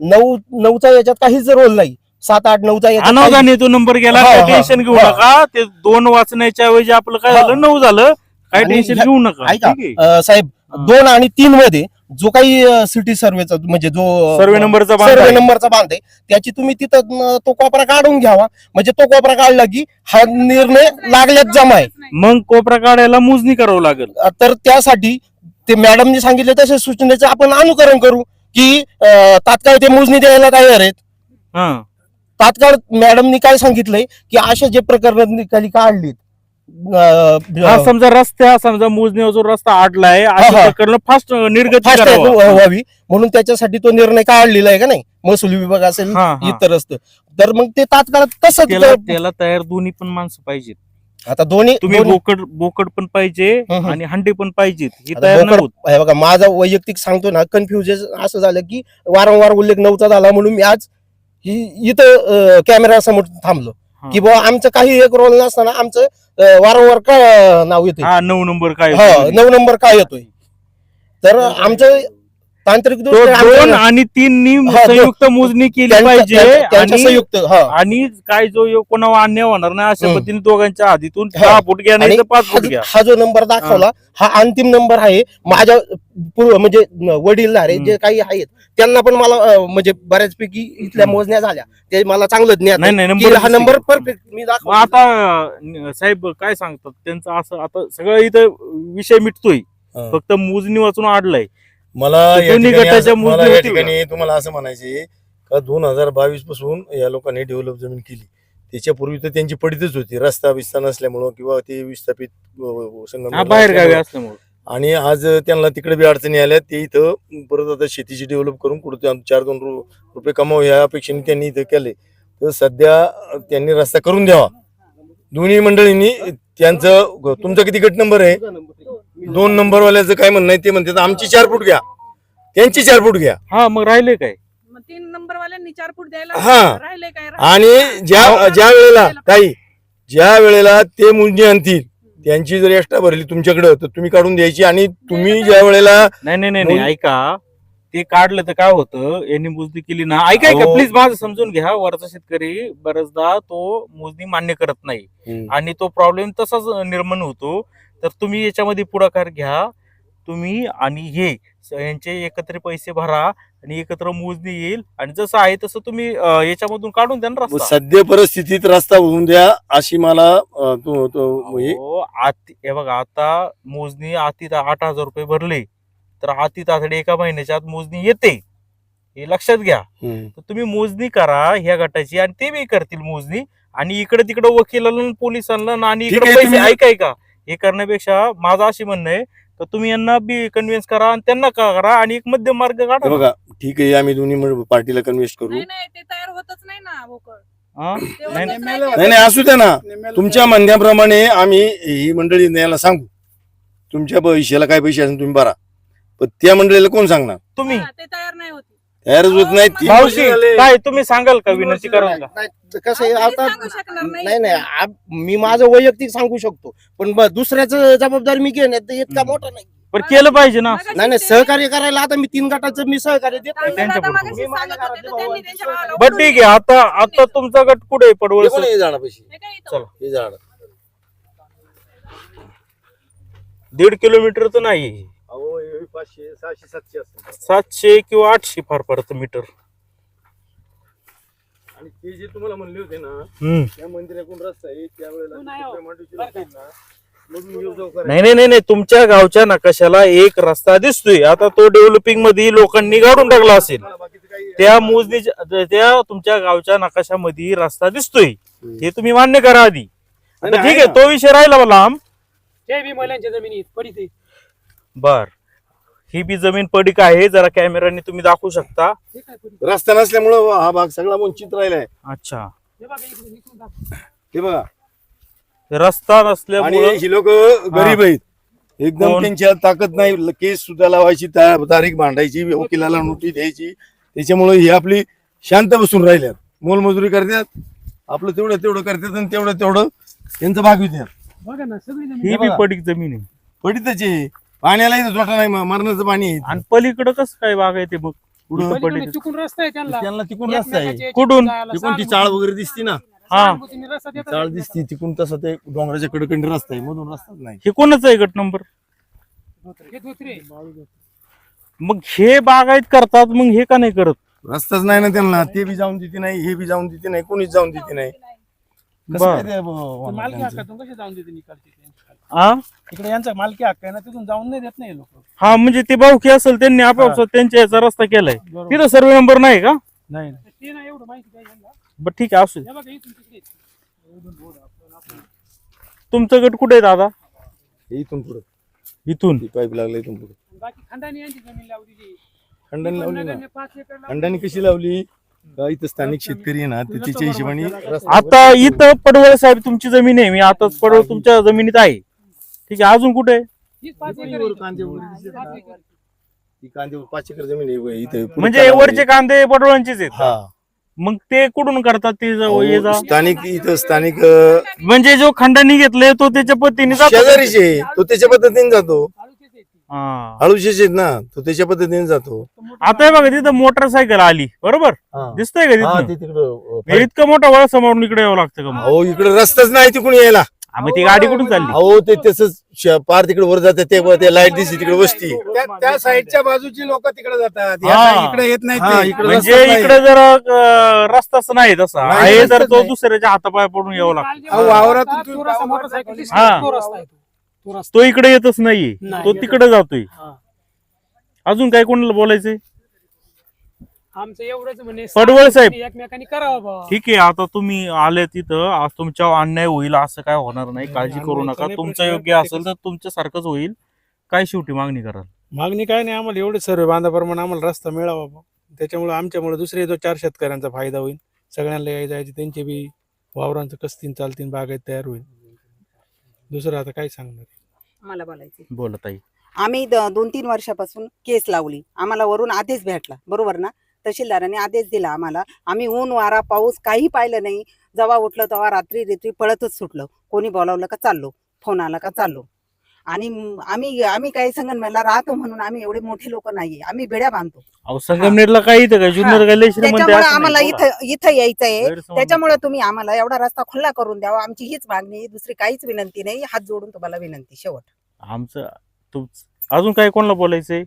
9चा याच्यात काहीच रोल नाही. 7, 8, 9चा याच्यात काहीच- अनावधाने तो नंबर गेला. हा, काय हा, टेन्शन घेऊ हा. नका. ते 2 वाचण्याच्या ऐवजी आपलं काय हा. झालं, 9 झालं. काय आणि टेन्शन ह्या- घेऊ नका. ऐका, ठीक आहे? साहेब, 2 आणि 3 मध्ये जो काही सिटी सर्वेचा म्हणजे जो सर्वे नंबरचा बांध सर्वे आहे. नंबरचा बांध आहे, त्याची तुम्ही तिथं तो कोपरा काढून घ्यावा. म्हणजे तो कोपरा काढला की हा निर्णय लागल्यात जमा आहे. मग कोपरा काढायला मोजणी करावं लागेल. तर त्यासाठी ते मॅडमने सांगितले तसे सूचनेचं आपण अनुकरण करू की तात्काळ ते मोजणी द्यायला तयार आहेत. हा, तात्काळ मॅडमनी काय सांगितलंय की अशा जे प्रकरण निकाली काढलीत, हा, समजा समजा मोजणीवर जो रस्ता अडलाय, अशा हा. प्रकरण फास्ट निर्गती फास्ट करावं. व्हावी म्हणून त्याच्यासाठी तो निर्णय काढलेला आहे का नाही, महसूल विभाग असेल, हा, हा. इतर असतं. तर मग ते तात्काळ तसंच त्याला तयार दोन्ही पण माणसं पाहिजेत. आता दोन्ही तुम्ही बोकड पण पाहिजे हम्म. आणि हंडे पण पाहिजेत. हे आता तयार बोकड- नव्हतं. हे बघा, माझा वैयक्तिक सांगतो ना, कन्फ्युजन असं झालं की वारंवार उल्लेख 9चा झाला म्हणून मी आज इथं कॅमेरा समोर थांबलो हा. की बुवा आमचं काही एक रोल नसताना आमचं वारंवार का नाव येते. हा, 9 नंबर काय हा, होतं? 9 नंबर काय येतोय. तर आमचं तांत्रिक तो दृष्ट्या 2 आमचं- आणि 3 हा, संयुक्त मोजणी केली त्यांच्या- पाहिजे. त्यांच्या आणि संयुक्त हा. आणि काय जो कोणावर अन्याय होणार नाही अशा हम्म. पद्धतीने दोघांच्या हातीतून हा. 10 फूट घ्या नाही आणि तर 5 फूट घ्या. हा जो नंबर दाखवला हा अंतिम नंबर आहे. माझ्या म्हणजे वडीलधारे जे काही आहेत त्यांना पण मला म्हणजे बऱ्याचपैकी इथल्या मोजण्या झाल्या, ते मला चांगलं ज्ञात नाही, आहे नाही, की नंबर हा नंबर परफेक्ट मी मग दाखवला. आता साहेब काय सांगतात त्यांचं असं, आता सगळं इथं विषय मिटतोय, हा. फक्त मोजणी वाचून अडलाय. मला तर या दोन्ही ठिकाणी गटाच्या असं- मला मोजणी या होतील ठिकाणी तुम्हाला असं म्हणायचे का 2022 पासून या लोकांनी डेव्हलप जमीन केली. त्याच्यापूर्वी तर त्यांची पडीतच होती, रस्ता बिस्ता नसल्यामुळं किंवा ते विस्थापित संगम बाहेर गावी असल्यामुळे आणि आज त्यांना तिकडे बी अडचणी आल्या. ते इथं परत आता शेतीची डेव्हलप करून कुठं 4-2 रुपये कमाव ह्या अपेक्षेने त्यांनी इथं केले. तर सध्या त्यांनी रस्ता करून द्यावा दोन्ही मंडळींनी. त्यांचं तुमचा किती गट नंबर आहे? 2 नंबरवाल्याचं काय म्हणणं आहे ते म्हणतात आमची 4 फूट घ्या, त्यांची 4 फूट घ्या. हा मग राहिले काय? मग 3 नंबर वाल्यांनी 4 फूट द्यायला हा. राहिले काय? आणि ज्या वेळेला ताई ज्या वेळेला ते मोजणी आणतील त्यांची जर एक्स्ट्रा भरली तुमच्याकडे तर तुम्ही काढून द्यायची. आणि तुम्ही ज्या वेळेला नाही ऐका, ते काढलं तर काय होतं, यांनी मोजणी केली ना, ऐका प्लीज माझं समजून घ्या. वरचा शेतकरी बरेचदा तो मोजणी मान्य करत नाही आणि तो प्रॉब्लेम तसाच निर्माण होतो. तर तुम्ही याच्यामध्ये पुढाकार घ्या तुम्ही आणि यांचे एकत्र पैसे भरा आणि एकत्र मोजणी येईल आणि जसं आहे तसं तुम्ही याच्यामधून काढून द्या ना रस्ता. सध्या परिस्थितीत रस्ता होऊन द्या अशी मला हे बघा, आता मोजणी आती 8,000 रुपये भरले तर आती तातडे 1 महिन्याच्या आत मोजणी येते, हे लक्षात घ्या. तर तुम्ही मोजणी करा ह्या गटाची आणि ते बी करतील मोजणी. आणि इकडे तिकडे वकिलांना पोलिसांना आणि इकडे पैसे ऐका हे करण्यापेक्षा माझं अशी म्हणणं आहे तर तुम्ही यांना बी कन्व्हिन्स करा आणि त्यांना करा आणि एक मध्यम मार्ग काढा. बघा ठीक आहे, आम्ही दोन्ही पार्टीला कन्व्हिन्स करू. नाही ते तयार होतच नाही ना भोकड. नाही असू द्या ना, तुमच्या म्हणण्याप्रमाणे आम्ही ही मंडळी याला सांगू तुमच्या पैशाला काय पैसे असेल तुम्ही भरा. पण त्या मंडळीला कोण सांगणार? तुम्ही ते तयार नाही होती. तयारच होत नाही. मावशी काय तुम्ही सांगाल का, विनंती कराल का? कसं आहे आता सांगू शकणार नाही मी माझं वैयक्तिक सांगू शकतो पण दुसऱ्याचं जबाबदारी मी घेण्यात इतका मोठा नाही. पण केलं पाहिजे ना. नाही सहकार्य करायला आता मी 3 गटाचं मी सहकार्य देत नाही. बरं ठीक आहे. आता तुमचा गट कुठे पडवळ? हे जाणार पैसे चला. हे जाणार 1.5 किलोमीटर तर नाही, 500 600 700 असतात. 700 किंवा 800 फार पडत मीटर. आणि ते जे तुम्हाला म्हणले होते ना त्या मंदिराकडून रस्ता आहे त्यावेळेला नाही तुमच्या गावच्या नकाशाला एक रस्ता दिसतोय. आता तो डेव्हलपिंग मध्ये लोकांनी गाडून टाकला असेल. त्या त्या तुमच्या गावच्या नकाशामध्ये रस्ता दिसतोय हे तुम्ही मान्य करा आधी. आता ठीक आहे, तो विषय राहिला लांब. बर, ही बी जमीन पडीक आहे, जरा कॅमेराने तुम्ही दाखवू शकता. रस्ता नसल्यामुळे हा भाग सगळा वंचित राहिलाय. अच्छा, हे बघा रस्ता नसल्यामुळे ही लोक गरीब आहेत एकदम, त्यांच्या ताकद नाही. केस सुद्धा लावायची, तारीख भांडायची, वकिलाला नोटीस द्यायची. त्याच्यामुळे ही आपली शांत बसून राहिल्यात, मोलमजुरी करतात, आपलं तेवढं करतात आणि तेवढं त्यांचं भागवितात. ही बी पडीक जमीन आहे, पडीतच आहे. पाण्याला तोटा नाही, मरणाचं पाणी आहे. आणि पलीकडं कसं काय बागायते मग? तिकून रस्ता आहे त्यांना तिकून रस्ता आहे. कुठून? तिकून ती चाळ वगैरे दिसती ना, हा चाळ दिसती तिकून, तसं ते डोंगराच्या कडकंडी रस्ता आहे, मधून रस्ताच नाही. हे कोणाचं आहे गट नंबर? मग हे बागायत करतात, मग हे का नाही करत? रस्ताच नाही ना त्यांना. ते बी जाऊन देते नाही, हे बी जाऊन देते नाही, कोणीच जाऊन देते नाही. कसं काय ते मालकी त्यांचं? हक्कातून कसे जाऊन देते निकालते हा तिकडे यांचा मालकी हक्क आहे ना, तिथून जाऊन नाही देत नाही लोक. हा, म्हणजे ते भाऊकी असेल त्यांनी आपापसात त्यांच्या याचा रस्ता केलाय. तिथं सर्वे नंबर नाही का? नाही ते ना एवढं माहिती काय यांना. बर ठीक आहे, असू दे. हे बघा इथून तिकडे. तुमचं गट कुठे आहे दादा? इथून पुढे इथून पाईप लागला, इथून पुढे बाकी खंडाने यांची जमीन लावली. खंडाने लावली ना. 5 एकर लावली. खंडाने कशी लावली? इथं स्थानिक शेतकरी आहे ना, ते त्याच्या हिशोबाने रस्ता- आता इथं पडवळ साहेब तुमची जमीन आहे, मी आता पडवळ तुमच्या जमिनीत आहे. ठीक आहे, अजून कुठे? हीच 5 एकर वर कांदे वगैरे दिसतात ना. ही कांदे 5 एकर जमीन आहे इथं. म्हणजे वरचे कांदे पडवळांचेच आहेत. हा, मग ते कुठून करतात ते ये जा? स्थानिक इथं स्थानिक म्हणजे जो खंडानी घेतले तो त्याच्या पद्धतीने जातो. शेजारीचे, तो त्याच्या पद्धतीने जातो. हा. आळूशेच आहेत ना, तो त्याच्या पद्धतीने जातो. आता हे बघा तिथं मोटरसायकल आली, बरोबर दिसतंय का हा, तिथं? ते तिकडं हे इतकं मोठा वळा समोरून इकडे यावं लागतं का मग? अहो इकडे रस्ताच नाही तिकडून यायला. हा, मग ती गाडी कुठून चालली? अहो ते तसंच पार तिकडे वर जाते, ते लाईट दिसते तिकडे वस्ती. त्या साईडच्या बाजूची लोक तिकडे जातात, हा. इकडे येत नाही हा, ते. इकडे म्हणजे रस्ताच नाही. इकडे जर रस्ताच नाही तसा नाही, आहे, तर रस्ताच तो नाही. दुसऱ्याच्या हातापाय पडून यावं लागतं. अहो, वावरातून तुम्ही तो रस्ता मोटरसायकल हा. तो रस्ता आहे तो रस्ता. तो इकडे येतच नाहीये, नाही. तो तिकडे जातोय. हा. अजून काय कोणाला बोलायचंय? आमचं एवढंच म्हणे पडवळ साहेब. एकमेकांनी करावं बा. ठीक आहे, आता तुम्ही आले तिथं, आज तुमच्यावर अन्याय होईल असं काय होणार नाही, काळजी करू नका. तुमचं योग्य असेल तर तुमच्या सारखंच होईल. काय शेवटी मागणी कराल? मागणी काय नाही, आम्हाला एवढे सर्व बांधाप्रमाणे आम्हाला रस्ता मिळावा बा. त्याच्यामुळे आमच्यामुळे दुसरे 4 शेतकऱ्यांचा फायदा होईल. सगळ्यांना यायची जायची, त्यांचे बी वावरांचं कसतीन चालतीन, बागायत तयार होईल. दुसरं आता काय सांगणार. मला बोलायचं बोला ताई. आम्ही 2-3 वर्षापासून केस लावली, आम्हाला वरून आदेश भेटला, बरोबर ना? तहसीलदाराने आदेश दिला आम्हाला. आम्ही ऊन वारा पाऊस काही पाहिलं नाही. जेव्हा उठलं तेव्हा रात्री पळतच सुटलं. कोणी बोलावलं का चाललो, फोन आला का चाललो. आणि आम्ही काही संगमनेरला राहतो म्हणून आम्ही एवढे मोठे लोक नाहीये, आम्ही बेड्या बांधतो. अहो संगमनेरला काय इथं काय जुन्नर काय लय श्रीमंत आहे त्याच्यामुळे असं आम्हाला नाही, बोला. इथं यायचंय. गैरसमज त्याच्यामुळे तुम्ही आम्हाला एवढा रस्ता खुला करून द्यावा, आमची हीच मागणी आहे. दुसरी काहीच विनंती नाही. हात जोडून तुम्हाला विनंती शेवट. आमचं अजून काय कोणाला बोलायचंय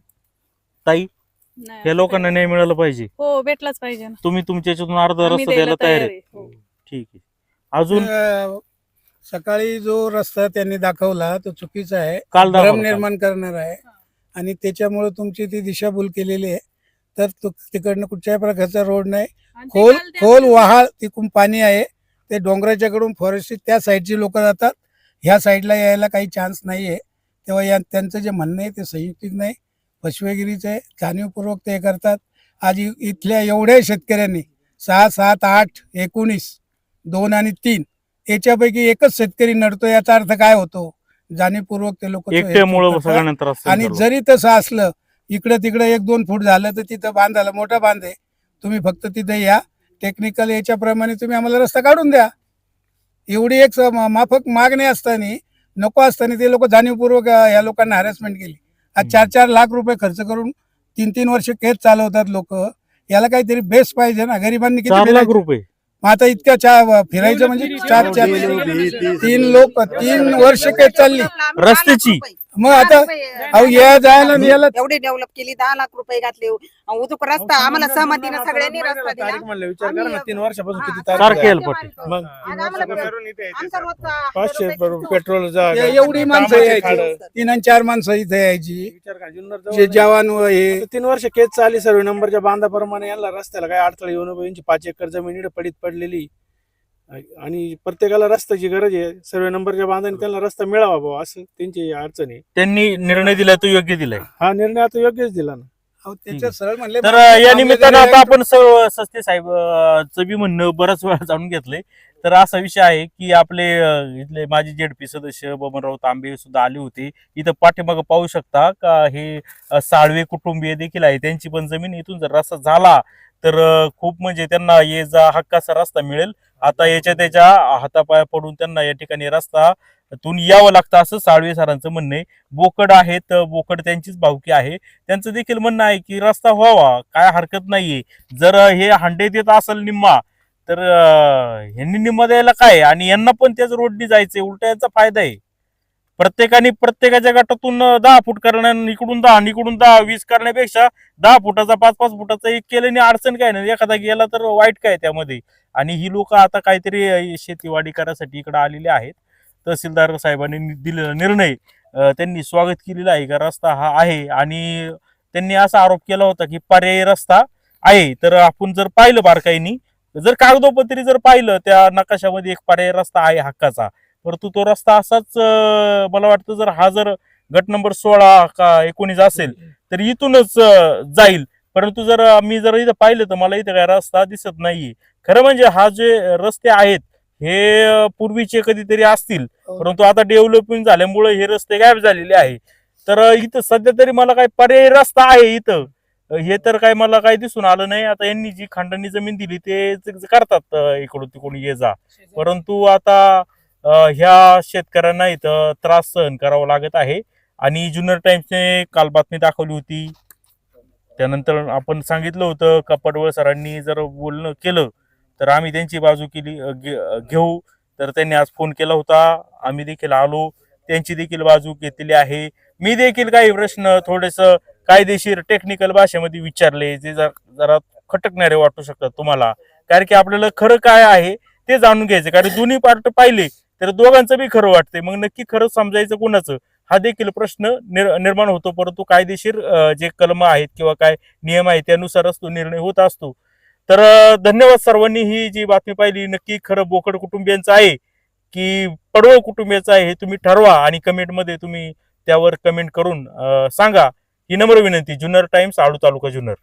ताई? नाही, या लोकांना न्याय मिळाला पाहिजे. हो भेटलाच पाहिजे ना. तुम्ही तुमच्या याच्यातून अर्धा आम्ही रस्ता द्यायला तयार आहे. हो. ठीक आहे. अजून सकाळी जो रस्ता त्यांनी दाखवला तो चुकीचा आहे, काल दाखवला भ्रम काल. निर्माण करणार आहे आणि त्याच्यामुळे तुमची ती दिशाभूल केलेली आहे. तर तिकडनं कुठच्याही प्रकारचा रोड नाही. आणि ते खोल काल त्या- खोल वहाळ तिकडून पाणी आहे. ते डोंगराच्याकडून फॉरेस्ट त्या साईडची लोक जातात, ह्या साईडला यायला काही चान्स नाही आहे. तेव्हा त्यांचं जे म्हणणं आहे ते संयुक्तिक नाही, फसवेगिरीचं आहे. जाणीवपूर्वक ते करतात. आज इथल्या एवढ्या शेतकऱ्यांनी 6, 7, 8, 19, 2 आणि 3 याच्यापैकी एकच शेतकरी नडतो. याचा अर्थ काय होतो? जाणीवपूर्वक ते लोक एकट्यामुळं सगळ्यांना त्रास सहन आणि करावा. जरी तसं असलं, इकडे तिकडे 1-2 फूट झालं तर तिथं बांधायला मोठा बांध आहे. तुम्ही फक्त तिथे या, टेक्निकल याच्याप्रमाणे तुम्ही आम्हाला रस्ता काढून द्या. एवढी एक माफक मागणी असताना, नको असताना ते लोक जाणीवपूर्वक या लोकांना हॅरेसमेंट केली. आज 4-4 लाख रुपये खर्च करून 3-3 वर्ष केस चालवतात लोक. याला काहीतरी बेस पाहिजे ना. गरिबांनी 4 किती लाख फिरायचं? रुपये मग आता इतक्या फिरायचं म्हणजे 3 वर्ष केस चालली रस्त्याची. मग आता अहो या जायला आणि याला एवढी डेव्हलप केली, 10 लाख रुपये घातले. उदूक रस्ता आम्हाला सहमतीनं सगळ्यांनी रस्ता दिला. तारीख म्हणलं विचार करा ना, आम्ही- 3 वर्षापासून किती सारखे तारीख यायला पाटील. मग आणि आम्हाला करून इथे यायचे आमचा सर. रोजचा 500 रुपये पेट्रोल जा एवढी माणसं कामाचे यायची, खाडं. 3 आणि 4 माणसं इथे यायची. विचार करा, जुन्नर जवळ जे नाही. जवान व हे 3 वर्ष केस चालली. सर्व नंबरच्या बांधाप्रमाणे यांना रस्त्याला काय अडथळा येऊ नये. यांची 5 एकर जमीन इकडे पडीत पडलेली आणि प्रत्येकाला रस्त्याची गरज आहे. सर्व नंबरच्या बांधाने त्यांना रस्ता मिळावा बाबा, असं त्यांची अडचण आहे. त्यांनी निर्णय दिला तो योग्य दिलाय. हा निर्णय आता योग्यच दिला ना. अहो, त्याच्यात सरळ म्हणले तर या निमित्तानं आता आपण सस्ते साहेब चं बी म्हणणं बराच वेळा जाणून घेतलंय. तर असा विषय आहे की आपले इथले माजी जेडपी सदस्य बबनराव तांबे सुद्धा आले होते. इथं पाठीमागं पाहू शकता का हे साळवे कुटुंबीय देखील आहे. त्यांची पण जमीन इथून जर रस्ता झाला तर खूप म्हणजे त्यांना ये जा हक्काचा रस्ता मिळेल. आता त्याच्या हातापाया पडून त्यांना या ठिकाणी रस्ता तून यावं लागतं असं साळवे सरांचं म्हणणं आहे. बोकड आहेत, बोकड त्यांचीच भावकी आहे. त्यांचं देखील म्हणणं आहे की रस्ता व्हावा, काय हरकत नाहीये. जर हे हांडे देत असेल निम्मा तर ह्यांनी निम्मा द्यायला काय, आणि यांना पण त्याच रोडनी जायचंय. उलटा याचा फायदा आहे. प्रत्येकाने प्रत्येकाच्या गटातून 10 फूट करण्या, इकडून 10 इकडून 10, 20 करण्यापेक्षा 10 फुटाचा 5-5 फुटाचा एक केल्याने अडचण काय नाही. एखादा गेला तर वाईट काय त्यामध्ये. आणि ही लोक आता काहीतरी शेतीवाडी करायसाठी इकडे आलेले आहेत. तहसीलदार साहेबांनी दिलेला निर्णय त्यांनी स्वागत केलेलं आहे का रस्ता हा आहे. आणि त्यांनी असा आरोप केला होता की पर्यायी रस्ता आहे. तर आपण जर पाहिलं बारकाईनी, जर कागदोपत्री जर पाहिलं त्या नकाशामध्ये एक पर्यायी रस्ता आहे हक्काचा. परंतु तो रस्ता असाच मला वाटतं जर हा जर गट नंबर 16 का 19 असेल तर इथूनच जाईल. परंतु जर मी जर इथं पाहिलं तर मला इथं काय रस्ता दिसत नाहीये. खरं म्हणजे हा जे रस्ते आहेत हे पूर्वीचे कधीतरी असतील, परंतु आता डेव्हलपिंग झाल्यामुळे हे रस्ते गायब झालेले आहे. तर इथं सध्या तरी मला काही पर्यायी रस्ता आहे इथं हे तर काही मला काही दिसून आलं नाही. आता यांनी जी खंडणी जमीन दिली ते करतात इकडून तिकडून ये जा. परंतु आता ह्या शेतकऱ्यांना इथं त्रास सहन करावा लागत आहे. आणि जुन्नर टाइम्सने काल बातमी दाखवली होती. त्यानंतर आपण सांगितलं होतं का पडवळ सरांनी जर बोलणं केलं तर आम्ही त्यांची बाजू घेऊ. तर त्यांनी आज फोन केला होता. आम्ही देखील आलो, त्यांची देखील बाजू घेतलेली आहे. मी देखील काही प्रश्न थोडेसं कायदेशीर टेक्निकल भाषेमध्ये विचारले जे जरा खटकणारे वाटू शकतात तुम्हाला. कारण की आपल्याला खरं काय आहे ते जाणून घ्यायचं. कारण दोन्ही पार्ट पाहिले तर दोघांचं बी खरं वाटतंय. मग नक्की खरं समजायचं कोणाचं हा देखील प्रश्न निर्माण होतो. परंतु कायदेशीर जे कलम आहेत किंवा काय नियम आहेत त्यानुसारच तो निर्णय होत असतो. तर धन्यवाद सर्वांनी. ही जी बातमी पाहिली नक्की खरं बोकड कुटुंबियांचं आहे की पडवळ कुटुंबियाचं आहे हे तुम्ही ठरवा आणि कमेंटमध्ये तुम्ही त्यावर कमेंट करून सांगा. ही नम्र विनंती. जुन्नर टाइम्स, आळू तालुका जुन्नर.